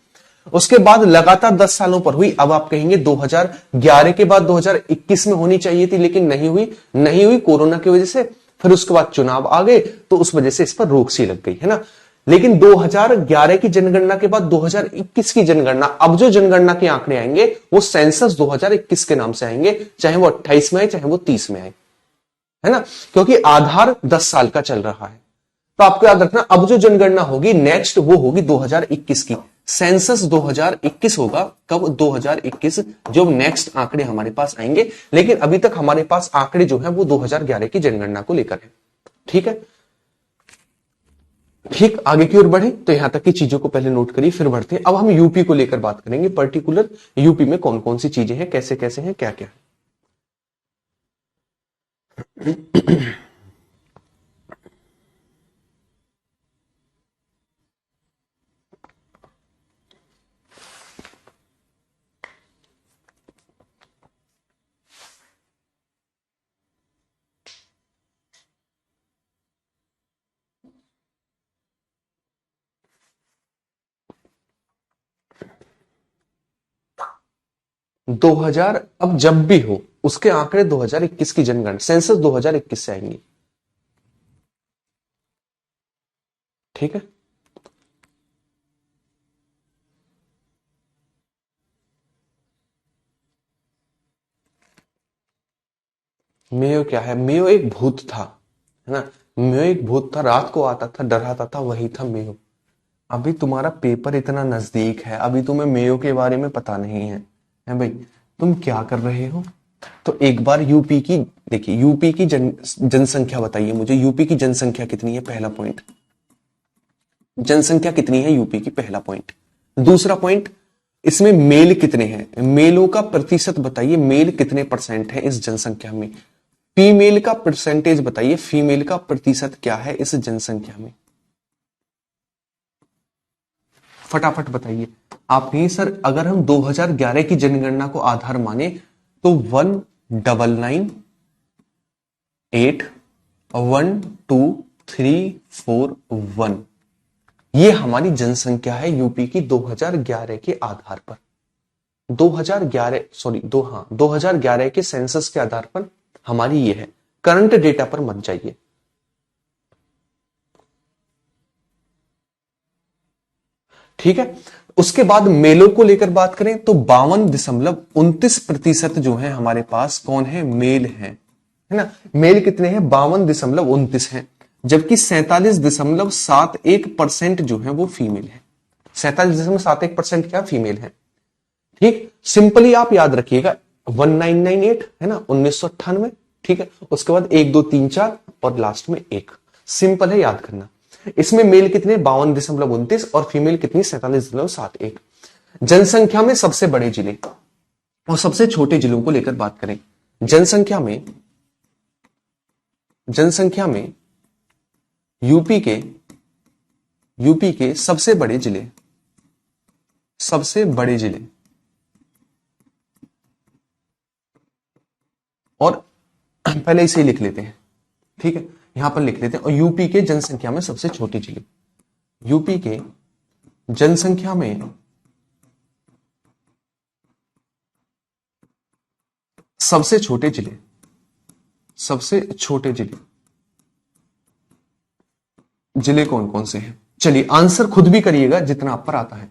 उसके बाद लगातार 10 सालों पर हुई। अब आप कहेंगे 2011 के बाद 2021 में होनी चाहिए थी, लेकिन नहीं हुई, नहीं हुई कोरोना की वजह से। फिर उसके बाद चुनाव आ गए, तो उस वजह से इस पर रोक सी लग गई, है ना। लेकिन 2011 की जनगणना के बाद 2021 की जनगणना, अब जो जनगणना के आंकड़े आएंगे वो सेंसस 2021 के नाम से आएंगे, चाहे वो 28 में आए चाहे वो 30 में आए, है ना, क्योंकि आधार 10 साल का चल रहा है। तो आपको याद रखना, अब जो जनगणना होगी नेक्स्ट वो होगी 2021 की, सेंसस 2021 होगा। कब? 2021, जो नेक्स्ट आंकड़े हमारे पास आएंगे। लेकिन अभी तक हमारे पास आंकड़े जो है वो 2011 की जनगणना को लेकर है, ठीक है। ठीक, आगे की ओर बढ़े तो यहां तक की चीजों को पहले नोट करिए, फिर बढ़ते हैं। अब हम यूपी को लेकर बात करेंगे, पर्टिकुलर यूपी में कौन कौन सी चीजें हैं, कैसे कैसे हैं, क्या क्या है। 2000, अब जब भी हो उसके आंकड़े 2021 की जनगणना, सेंसस 2021 से आएंगे, ठीक है। मेयो क्या है? मेयो एक भूत था, है ना। मेयो एक भूत था, रात को आता था, डराता था, वही था मेयो। अभी तुम्हारा पेपर इतना नजदीक है, अभी तुम्हें मेयो के बारे में पता नहीं है, है भाई, तुम क्या कर रहे हो? तो एक बार यूपी की देखिए, यूपी की जनसंख्या बताइए मुझे, यूपी की जनसंख्या कितनी है? पहला पॉइंट, जनसंख्या कितनी है यूपी की? पहला पॉइंट। दूसरा पॉइंट, इसमें मेल कितने हैं? मेलों का प्रतिशत बताइए, मेल कितने परसेंट है इस जनसंख्या में? फीमेल का परसेंटेज बताइए, फीमेल का प्रतिशत क्या है इस जनसंख्या में? फटाफट बताइए। आप नहीं सर, अगर हम 2011 की जनगणना को आधार माने तो 199812341 ये हमारी जनसंख्या है यूपी की 2011 के आधार पर। 2011 सॉरी 2011 के सेंसस के आधार पर हमारी ये है, करंट डेटा पर मत जाइए। ठीक है, उसके बाद मेलों को लेकर बात करें तो 52.29% जो है हमारे पास कौन है? मेल है ना? मेल कितने हैं? 52.29 है, जबकि 47.71% जो है वो फीमेल है। 47.71% क्या फीमेल है? ठीक, सिंपली आप याद रखिएगा 1998 है ना, 1998। ठीक है, उसके बाद 1 2 3 4 और लास्ट में 1। सिंपल है याद करना। इसमें मेल कितने? 52.29 और फीमेल कितनी? 47.71। जनसंख्या में सबसे बड़े जिले और सबसे छोटे जिलों को लेकर बात करें। जनसंख्या में यूपी के सबसे बड़े जिले और पहले इसे लिख लेते हैं। ठीक है, यहां पर लिख लेते हैं। और यूपी के जनसंख्या में सबसे छोटे जिले, यूपी के जनसंख्या में सबसे छोटे जिले कौन कौन से हैं? चलिए आंसर खुद भी करिएगा जितना आप पर आता है।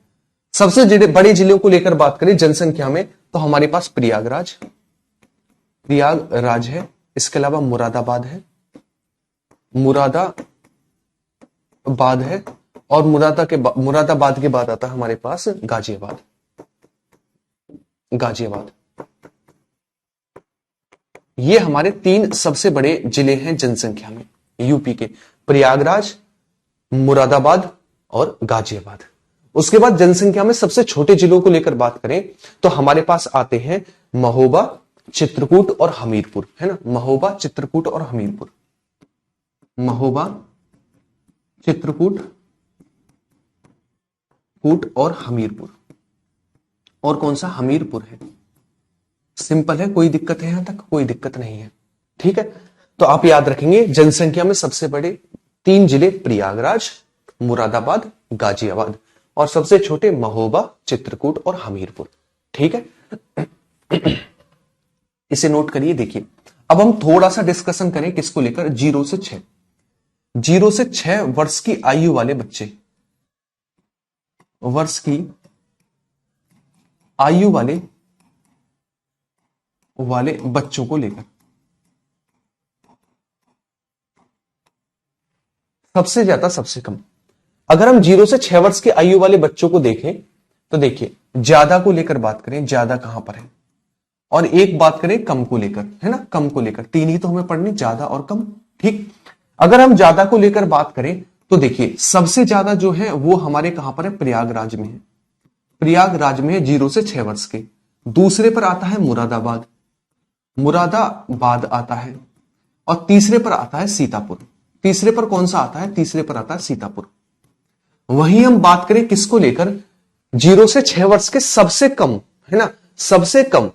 सबसे बड़े जिलों को लेकर बात करें जनसंख्या में तो हमारे पास प्रयागराज है, इसके अलावा मुरादाबाद है और मुरादाबाद के बाद आता है हमारे पास गाजियाबाद। ये हमारे 3 सबसे बड़े जिले हैं जनसंख्या में यूपी के, प्रयागराज, मुरादाबाद और गाजियाबाद। उसके बाद जनसंख्या में सबसे छोटे जिलों को लेकर बात करें तो हमारे पास आते हैं महोबा, चित्रकूट और हमीरपुर, है ना? महोबा, चित्रकूट और हमीरपुर। महोबा, चित्रकूट और हमीरपुर। और कौन सा? हमीरपुर है। सिंपल है, कोई दिक्कत है? यहां तक कोई दिक्कत नहीं है। ठीक है, तो आप याद रखेंगे जनसंख्या में सबसे बड़े 3 जिले प्रयागराज, मुरादाबाद, गाजियाबाद और सबसे छोटे महोबा, चित्रकूट और हमीरपुर। ठीक है, इसे नोट करिए। देखिए अब हम थोड़ा सा डिस्कशन करें किसको लेकर? 0 से 6 वर्ष की आयु वाले बच्चे, वाले बच्चों को लेकर सबसे ज्यादा सबसे कम। अगर हम 0 से 6 वर्ष की आयु वाले बच्चों को देखें तो देखिए ज्यादा को लेकर बात करें, ज्यादा कहां पर है? और एक बात करें कम को लेकर, है ना? कम को लेकर 3 ही तो हमें पढ़नी, ज्यादा और कम। ठीक, अगर हम ज्यादा को लेकर बात करें तो देखिए सबसे ज्यादा जो है वो हमारे कहां पर है? प्रयागराज में है। प्रयागराज में है 0 से 6 वर्ष के। दूसरे पर आता है मुरादाबाद आता है और तीसरे पर आता है सीतापुर। तीसरे पर कौन सा आता है? तीसरे पर आता है सीतापुर। वहीं हम बात करें किसको लेकर? 0 से 6 वर्ष के सबसे कम, है ना? सबसे कम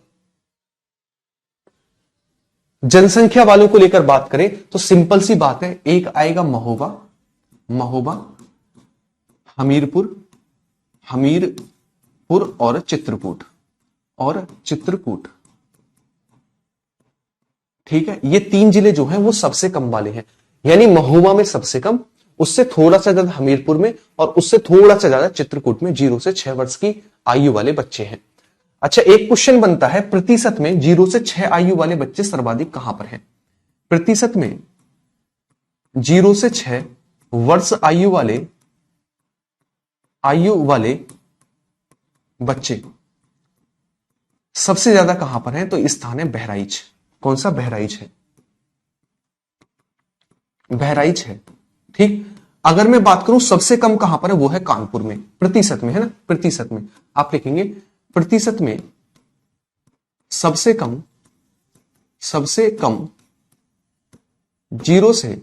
जनसंख्या वालों को लेकर बात करें तो सिंपल सी बात है, एक आएगा महोबा, हमीरपुर और चित्रकूट। ठीक है, ये 3 जिले जो हैं वो सबसे कम वाले हैं, यानी महोबा में सबसे कम, उससे थोड़ा सा ज्यादा हमीरपुर में और उससे थोड़ा सा ज्यादा चित्रकूट में 0 से 6 वर्ष की आयु वाले बच्चे हैं। अच्छा, एक क्वेश्चन बनता है प्रतिशत में 0 से 6 आयु वाले बच्चे सर्वाधिक कहां पर हैं? प्रतिशत में 0 से 6 वर्ष आयु वाले बच्चे सबसे ज्यादा कहां पर है? तो स्थान है बहराइच। कौन सा? बहराइच है, बहराइच है। ठीक। अगर मैं बात करूं सबसे कम कहां पर है, वो है कानपुर में, प्रतिशत में है ना, प्रतिशत में आप लिखेंगे प्रतिशत में सबसे कम, सबसे कम 0 से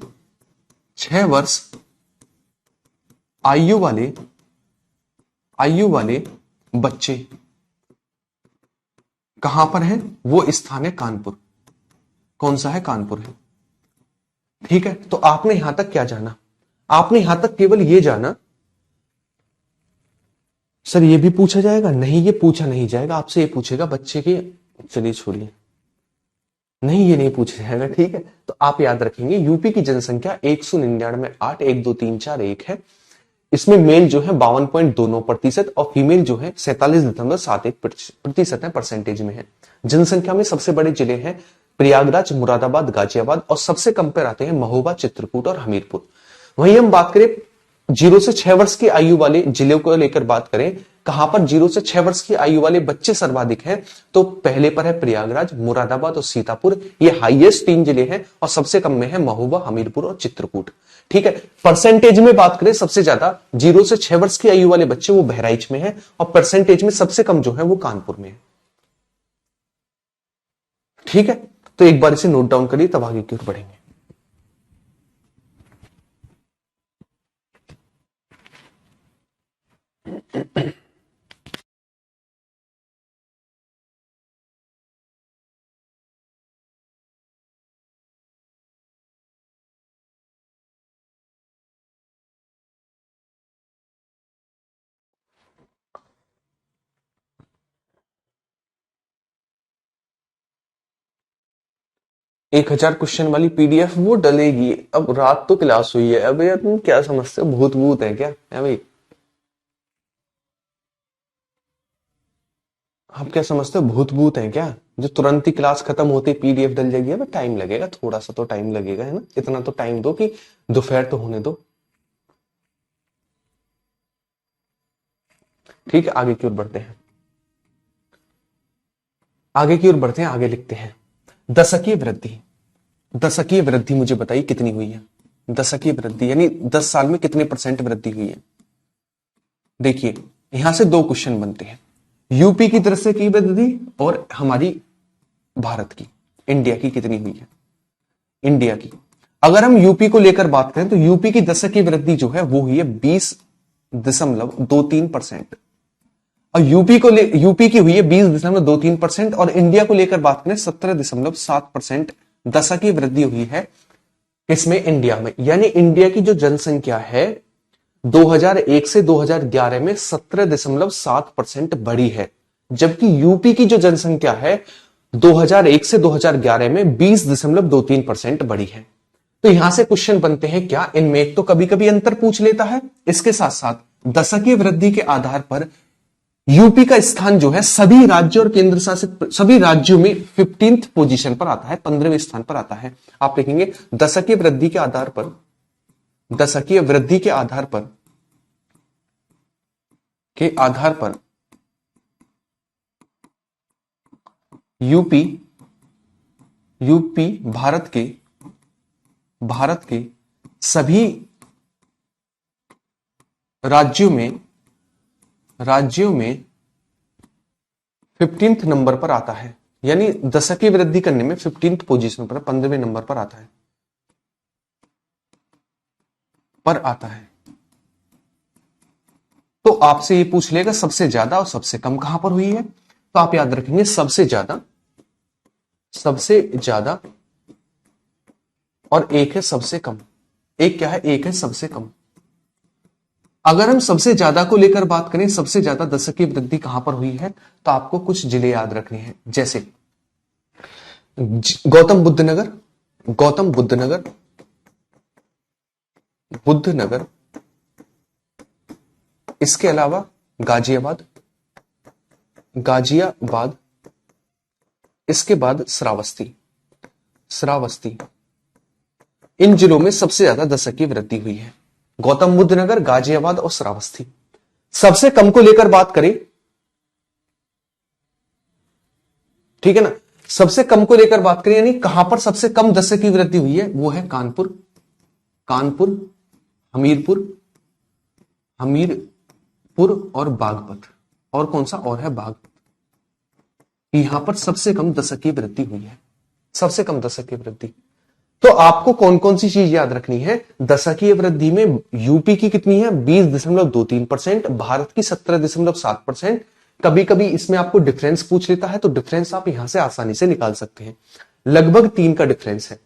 6 वर्ष आयु वाले बच्चे कहां पर है? वो स्थान है कानपुर। कौन सा है? कानपुर है। ठीक है, तो आपने यहां तक क्या जाना? आपने यहां तक केवल ये जाना, सर ये भी पूछा जाएगा? नहीं, ये पूछा नहीं जाएगा, आपसे ये पूछेगा बच्चे की, चलिए छोड़िए, नहीं ये नहीं पूछा जाएगा। ठीक है, तो आप याद रखेंगे यूपी की जनसंख्या 199,812,341 है। इसमें मेल जो है 52.29% और फीमेल जो है 47.71% है, परसेंटेज में है। जनसंख्या में सबसे बड़े जिले हैं प्रयागराज, मुरादाबाद, गाजियाबाद और सबसे कम पर आते हैं महोबा, चित्रकूट और हमीरपुर। वहीं हम बात करें 0 से 6 वर्ष की आयु वाले जिलों को लेकर बात करें, कहां पर 0 से 6 वर्ष की आयु वाले बच्चे सर्वाधिक हैं, तो पहले पर है प्रयागराज, मुरादाबाद और सीतापुर, ये हाईएस्ट 3 जिले हैं और सबसे कम में है महोबा, हमीरपुर और चित्रकूट। ठीक है, परसेंटेज में बात करें सबसे ज्यादा 0 से 6 वर्ष की आयु वाले बच्चे वो बहराइच में है और परसेंटेज में सबसे कम जो है वो कानपुर में है। ठीक है, तो एक बार इसे नोट डाउन करिए, तब आगे की ओर बढ़ेंगे। एक 1000 क्वेश्चन वाली पीडीएफ वो डलेगी। अब रात तो क्लास हुई है, अब यार तुम क्या समझते हो, भूत भूत है क्या है भाई? आप क्या समझते हो, भूत भूत है क्या जो तुरंत ही क्लास खत्म होती पीडीएफ डल जाएगी? अब टाइम लगेगा, थोड़ा सा तो टाइम लगेगा, है ना? इतना तो टाइम दो कि दोपहर तो होने दो। ठीक है, आगे की ओर बढ़ते हैं, आगे की ओर बढ़ते हैं, आगे लिखते हैं दशकीय वृद्धि। दशकीय वृद्धि मुझे बताइए कितनी हुई है? दशकीय वृद्धि यानी 10 साल में कितने परसेंट वृद्धि हुई है? देखिए, यहां से 2 क्वेश्चन बनते हैं, यूपी की तरफ से की वृद्धि और हमारी भारत की, इंडिया की कितनी हुई है? इंडिया की अगर हम यूपी को लेकर बात करें तो यूपी की दशकीय वृद्धि जो है वो हुई है 20.23%। और यूपी की हुई है 20.23% और इंडिया को लेकर बात करें 17.7% दशकीय वृद्धि हुई है। इसमें इंडिया में, यानी इंडिया की जो जनसंख्या है 2001 से 2011 में 17.7% बढ़ी है, जबकि यूपी की जो जनसंख्या है 2001 से 2011 में 20.23% बढ़ी है। तो यहां से क्वेश्चन बनते हैं क्या? इनमें एक तो कभी कभी अंतर पूछ लेता है, इसके साथ साथ दशकीय वृद्धि के आधार पर यूपी का स्थान जो है सभी राज्यों और केंद्र शासित सभी राज्यों में 15th पोजीशन पर आता है, 15वें स्थान पर आता है। आप लिखेंगे दशकीय वृद्धि के आधार पर, दशकीय वृद्धि के आधार पर यूपी भारत के सभी राज्यों में 15th नंबर पर आता है, यानी दशकीय वृद्धि करने में 15th पोजीशन पर, 15वें नंबर पर आता है। तो आपसे ये पूछ लेगा सबसे ज्यादा और सबसे कम कहां पर हुई है, तो आप याद रखेंगे सबसे ज्यादा और एक है सबसे कम। एक क्या है? एक है सबसे कम। अगर हम सबसे ज्यादा को लेकर बात करें, सबसे ज्यादा दशकीय वृद्धि कहां पर हुई है, तो आपको कुछ जिले याद रखने हैं, जैसे गौतम बुद्ध नगर, इसके अलावा गाजियाबाद, इसके बाद श्रावस्ती, इन जिलों में सबसे ज्यादा दशकीय वृद्धि हुई है। गौतम बुद्ध नगर, गाजियाबाद और श्रावस्ती। सबसे कम को लेकर बात करें ठीक है ना। सबसे कम को लेकर बात करें, यानी कहां पर सबसे कम दशक की वृद्धि हुई है, वो है कानपुर, कानपुर, हमीरपुर, हमीरपुर और बागपत। और कौन सा और है, बागपत। यहां पर सबसे कम दशकीय वृद्धि हुई है, सबसे कम दशकीय वृद्धि। तो आपको कौन कौन सी चीज याद रखनी है, दशकीय वृद्धि में यूपी की कितनी है 20.23%, भारत की 17.7%। कभी कभी इसमें आपको डिफरेंस पूछ लेता है, तो डिफरेंस आप यहां से आसानी से निकाल सकते हैं, लगभग 3 का डिफरेंस है।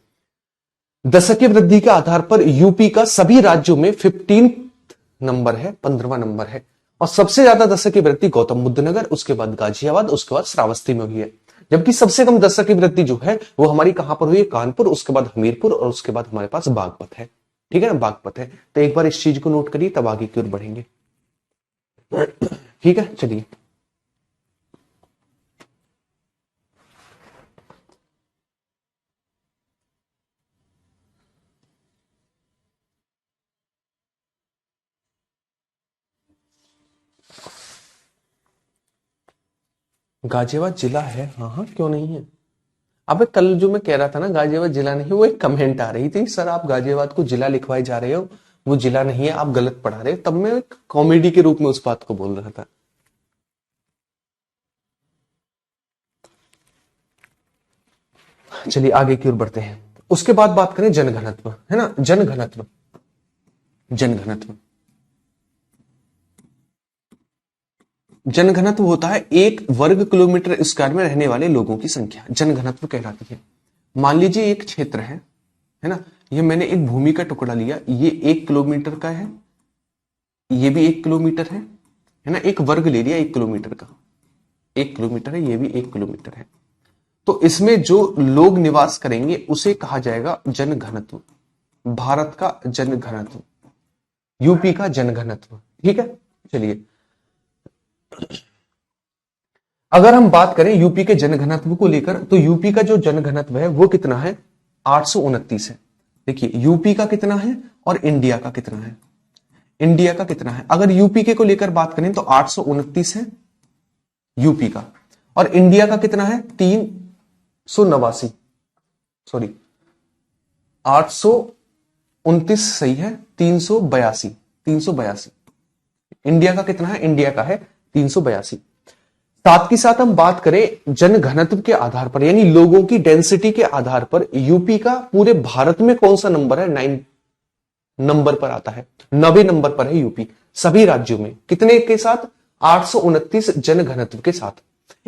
दशकीय वृद्धि के आधार पर यूपी का सभी राज्यों में 15 नंबर है, 15वां नंबर है। और सबसे ज्यादा दशकीय वृद्धि गौतम बुद्ध नगर, उसके बाद गाजियाबाद, उसके बाद श्रावस्ती में हुई है। जबकि सबसे कम दशकीय वृद्धि जो है वो हमारी कहां पर हुई है, कानपुर, उसके बाद हमीरपुर और उसके बाद हमारे पास बागपत है। ठीक है ना, बागपत है। तो एक बार इस चीज को नोट करिए, तब आगे की ओर बढ़ेंगे। ठीक है, चलिए। गाजियाबाद जिला है, हाँ हाँ क्यों नहीं है। अबे कल जो मैं कह रहा था ना गाजियाबाद जिला नहीं, वो एक कमेंट आ रही थी, सर आप गाजियाबाद को जिला लिखवाए जा रहे हो, वो जिला नहीं है, आप गलत पढ़ा रहे हो। तब मैं एक कॉमेडी के रूप में उस बात को बोल रहा था। चलिए आगे की ओर बढ़ते हैं। उसके बाद बात करें जनघनत्व, है ना, जनघनत्व, जनघनत्व। जनघनत्व होता है 1 वर्ग किलोमीटर स्क्वायर में रहने वाले लोगों की संख्या, जनघनत्व कहलाती है। मान लीजिए एक क्षेत्र है ना, ये मैंने एक भूमि का टुकड़ा लिया, ये 1 किलोमीटर का है, ये भी 1 किलोमीटर है ना, एक वर्ग ले लिया 1 किलोमीटर का, 1 किलोमीटर है, ये भी 1 किलोमीटर है। तो इसमें जो लोग निवास करेंगे उसे कहा जाएगा जनघनत्व, भारत का जनघनत्व, यूपी का जनघनत्व। ठीक है, चलिए। अगर हम बात करें यूपी के जनघनत्व को लेकर, तो यूपी का जो जनघनत्व है वो कितना है, 829 है। देखिए यूपी का कितना है और इंडिया का कितना है, इंडिया का कितना है। अगर यूपी के को लेकर बात करें तो 829 है यूपी का, और इंडिया का कितना है 389, सॉरी 829 सही है, 382, 382। इंडिया का कितना है, इंडिया का है 382। साथ ही साथ हम बात करें जनघनत्व के आधार पर, यानी लोगों की डेंसिटी के आधार पर यूपी का पूरे भारत में कौन सा नंबर है, 9 नंबर पर आता है, 9वें नंबर पर है यूपी सभी राज्यों में। कितने के साथ, 829 जनघनत्व के साथ।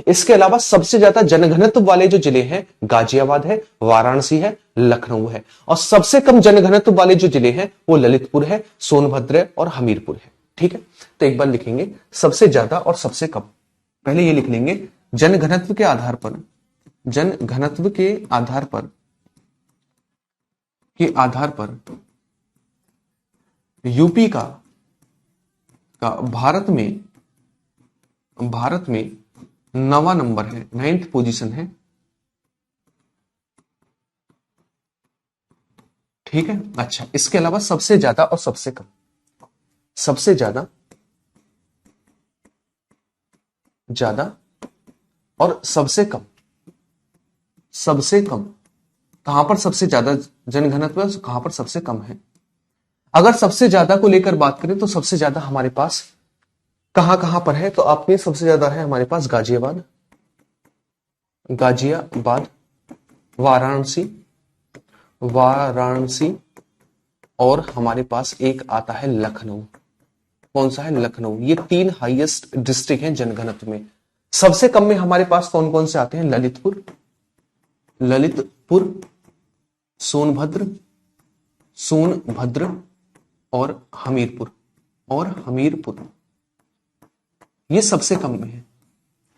इसके अलावा सबसे ज्यादा जनघनत्व वाले जो जिले हैं, गाजियाबाद है, वाराणसी है, लखनऊ है। और सबसे कम जनघनत्व वाले जो जिले हैं वो ललितपुर है, सोनभद्र और हमीरपुर है। ठीक है, तो एक बार लिखेंगे सबसे ज्यादा और सबसे कम। पहले ये लिख लेंगे, जनघनत्व के आधार पर, जनघनत्व के आधार पर यूपी का भारत में 9वां नंबर है, 9th पोजीशन है। ठीक है, अच्छा इसके अलावा सबसे ज्यादा और सबसे कम, सबसे ज्यादा और सबसे कम, सबसे कम कहां पर सबसे ज्यादा जनघनत्व है, कहां पर सबसे कम है। अगर सबसे ज्यादा को लेकर बात करें तो सबसे ज्यादा हमारे पास कहां कहां पर है, तो आप में सबसे ज्यादा है हमारे पास गाजियाबाद, वाराणसी और हमारे पास एक आता है लखनऊ। कौन सा है, लखनऊ। ये 3 हाईएस्ट डिस्ट्रिक्ट हैं जनघनत्व में। सबसे कम में हमारे पास कौन कौन से आते हैं, ललितपुर, सोनभद्र और हमीरपुर। ये सबसे कम में है।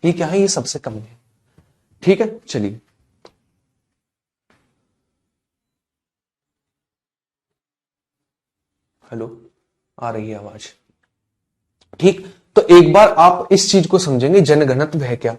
ये क्या है, ये सबसे कम में है। ठीक है, चलिए। हेलो, आ रही है आवाज? ठीक, तो एक बार आप इस चीज को समझेंगे, जनघनत्व है क्या।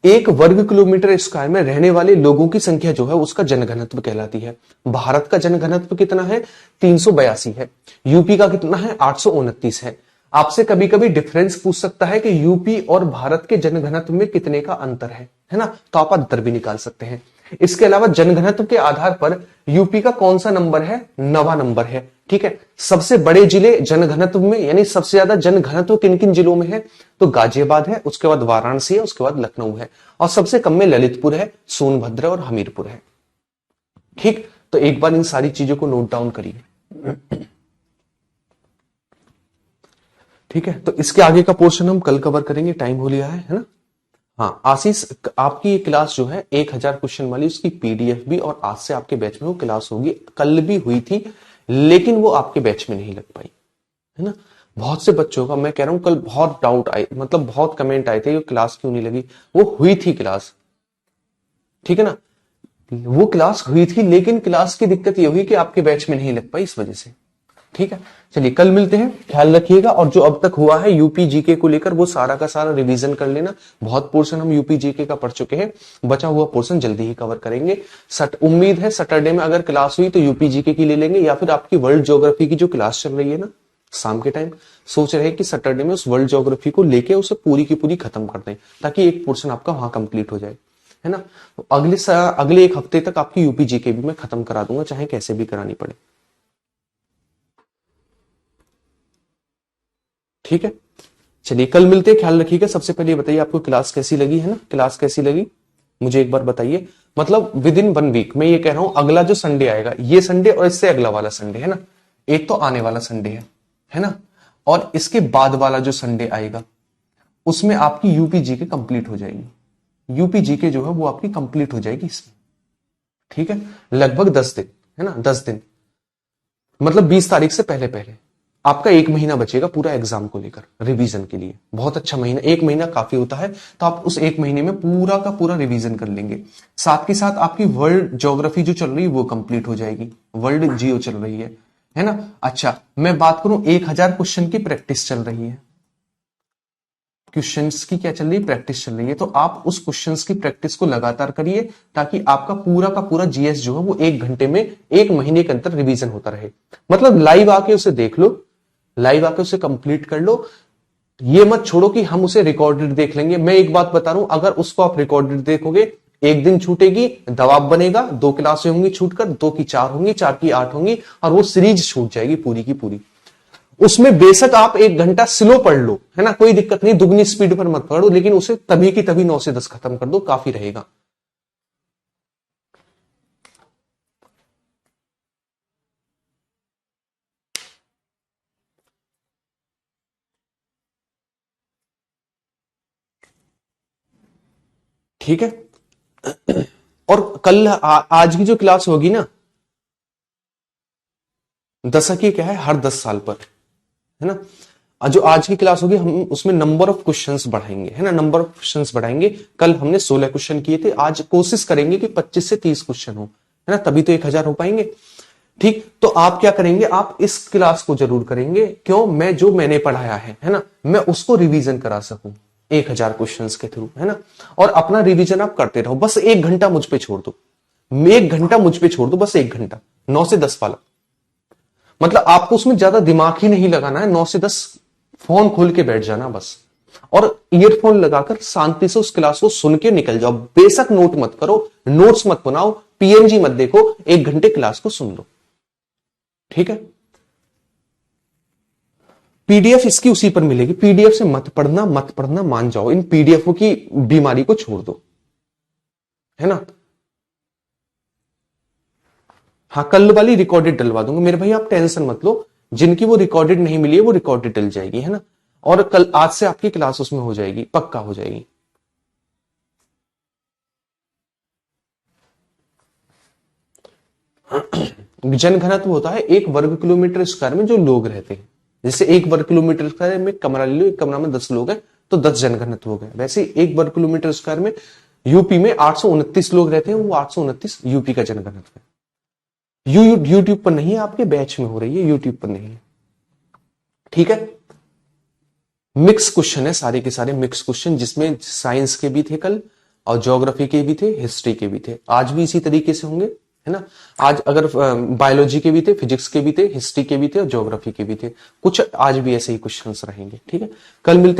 1 वर्ग किलोमीटर स्क्वायर में रहने वाले लोगों की संख्या जो है उसका जनघनत्व कहलाती है। भारत का जनघनत्व कितना है, 382 है। यूपी का कितना है, 829 है। आपसे कभी कभी डिफरेंस पूछ सकता है कि यूपी और भारत के जनघनत्व में कितने का अंतर है। है ना, तो आप अंतर भी निकाल सकते हैं। इसके अलावा जनघनत्व के आधार पर यूपी का कौन सा नंबर है, 9वां नंबर है। ठीक है, सबसे बड़े जिले जनघनत्व में, यानी सबसे ज्यादा जनघनत्व किन किन जिलों में है, तो गाजियाबाद है, उसके बाद वाराणसी है, उसके बाद लखनऊ है, और सबसे कम में ललितपुर है, सोनभद्र और हमीरपुर है। ठीक, तो एक बार इन सारी चीजों को नोट डाउन करिए। ठीक है, तो इसके आगे का पोर्शन हम कल कवर करेंगे, टाइम हो लिया है ना। हाँ आशीष, आपकी ये क्लास जो है 1000 क्वेश्चन वाली, उसकी पीडीएफ भी और आज से आपके बैच में वो क्लास होगी। कल भी हुई थी लेकिन वो आपके बैच में नहीं लग पाई, है ना। बहुत से बच्चों का, मैं कह रहा हूं कल बहुत डाउट आए, मतलब बहुत कमेंट आए थे ये क्लास क्यों नहीं लगी। वो हुई थी क्लास, ठीक है ना, वो क्लास हुई थी लेकिन क्लास की दिक्कत ये हुई कि आपके बैच में नहीं लग पाई, इस वजह से। ठीक है, चलिए कल मिलते हैं, ख्याल रखिएगा। और जो अब तक हुआ है यूपी जीके को लेकर वो सारा का सारा रिवीजन कर लेना। बहुत पोर्शन हम यूपी जीके का पढ़ चुके हैं, बचा हुआ पोर्शन जल्दी ही कवर करेंगे। उम्मीद है सैटरडे में अगर क्लास हुई तो यूपी जीके की ले लेंगे, या फिर आपकी वर्ल्ड ज्योग्राफी की जो क्लास चल रही है ना शाम के टाइम, सोच रहे हैं कि सैटरडे में उस वर्ल्ड ज्योग्राफी को लेके उसे पूरी की पूरी खत्म कर दें, ताकि एक पोर्शन आपका वहां कंप्लीट हो जाए, है ना। अगले एक हफ्ते तक आपकी यूपी जीके भी मैं खत्म करा दूंगा, चाहे कैसे भी करानी पड़े। ठीक है, चलिए कल मिलते हैं, ख्याल रखिएगा। सबसे पहले बताइए आपको क्लास कैसी लगी, है ना, क्लास कैसी लगी मुझे एक बार बताइए। मतलब विद इन 1 वीक, मैं ये कह रहा हूं अगला जो संडे आएगा, ये संडे और इससे अगला वाला संडे, है ना, एक तो आने वाला संडे है ना, और इसके बाद वाला जो संडे आएगा उसमें आपकी यूपी जीके कंप्लीट हो जाएगी। यूपी जीके जो है वो आपकी कंप्लीट हो जाएगी इसमें। ठीक है, लगभग 10 दिन, है ना, 10 दिन, मतलब 20 तारीख से पहले पहले आपका 1 महीना बचेगा पूरा एग्जाम को लेकर रिवीजन के लिए। बहुत अच्छा महीना, 1 महीना काफी होता है, तो आप उस 1 महीने में पूरा का पूरा रिवीजन कर लेंगे। साथ के साथ आपकी वर्ल्ड ज्योग्राफी जो चल रही है वो कंप्लीट हो जाएगी, वर्ल्ड जियो चल रही है ना। अच्छा, मैं बात करूं 1000 क्वेश्चन की प्रैक्टिस चल रही है, क्वेश्चंस की क्या चल रही है, प्रैक्टिस चल रही है। तो आप उस क्वेश्चंस की प्रैक्टिस को लगातार करिए, ताकि आपका पूरा का पूरा जीएस जो है वो 1 घंटे में, 1 महीने के अंदर रिवीजन होता रहे। मतलब लाइव आके उसे देख लो, लाइव आके उसे कंप्लीट कर लो। ये मत छोड़ो कि हम उसे रिकॉर्डेड देख लेंगे। मैं एक बात बता रहा हूं, अगर उसको आप रिकॉर्डेड देखोगे, एक दिन छूटेगी, दबाव बनेगा, 2 क्लासें होंगी छूटकर, 2 की 4 होंगी, 4 की 8 होंगी, और वो सीरीज छूट जाएगी पूरी की पूरी। उसमें बेशक आप 1 घंटा स्लो पढ़ लो, है ना, कोई दिक्कत नहीं, दुगनी स्पीड पर मत पढ़ो, लेकिन उसे तभी की तभी 9 से 10 खत्म कर दो, काफी रहेगा। ठीक है, और कल आज की जो क्लास होगी ना, दशक क्या है, हर 10 साल पर, है ना। जो आज की क्लास होगी हम उसमें नंबर ऑफ क्वेश्चंस बढ़ाएंगे, है ना, नंबर ऑफ क्वेश्चंस बढ़ाएंगे। कल हमने 16 क्वेश्चन किए थे, आज कोशिश करेंगे कि 25 से 30 क्वेश्चन हो, है ना, तभी तो 1000 हो पाएंगे। ठीक, तो आप क्या करेंगे, आप इस क्लास को जरूर करेंगे, क्यों, मैं जो मैंने पढ़ाया है ना, मैं उसको रिवीजन करा सकूं 1000 क्वेश्चंस के थ्रू, है ना। और अपना रिवीजन आप करते रहो, बस 1 घंटा मुझ पे छोड़ दो, 1 घंटा मुझ पे छोड़ दो, बस 1 घंटा, 9 से 10 वाला। मतलब आपको उसमें ज्यादा दिमाग ही नहीं लगाना है, 9 से 10 फोन खोल के बैठ जाना बस, और ईयरफोन लगाकर शांति से उस क्लास को सुन के निकल जाओ। बेशक नोट मत करो, नोट्स मत बनाओ, पीएनजी मत देखो, 1 घंटे क्लास को सुन लो। ठीक है, पीडीएफ इसकी उसी पर मिलेगी, पीडीएफ से मत पढ़ना, मत पढ़ना, मान जाओ, इन पीडीएफ की बीमारी को छोड़ दो, है ना। हाँ, कल वाली रिकॉर्डेड डलवा दूंगा मेरे भाई, आप टेंशन मत लो, जिनकी वो रिकॉर्डेड नहीं मिली है वो रिकॉर्डेड डल जाएगी, है ना। और कल आज से आपकी क्लास उसमें हो जाएगी, पक्का हो जाएगी। जनघनत्व होता है 1 वर्ग किलोमीटर स्क्वायर में जो लोग रहते हैं। जैसे 1 वर्ग किलोमीटर स्क्वायर में कमरा ले लो, एक कमरा में 10 लोग हैं तो 10 जनघनत्व हो गए। वैसे 1 वर्ग किलोमीटर स्क्वायर में यूपी में 829 लोग रहते हैं, वो 829 यूपी का जनघनत्व है। यूट्यूब पर नहीं है, आपके बैच में हो रही है, यूट्यूब पर नहीं है। ठीक है, मिक्स क्वेश्चन है, सारे के सारे मिक्स क्वेश्चन, जिसमें साइंस के भी थे कल और ज्योग्राफी के भी थे, हिस्ट्री के भी थे। आज भी इसी तरीके से होंगे, है ना। आज अगर बायोलॉजी के भी थे, फिजिक्स के भी थे, हिस्ट्री के भी थे और ज्योग्राफी के भी थे, कुछ आज भी ऐसे ही क्वेश्चंस रहेंगे। ठीक है, कल मिलते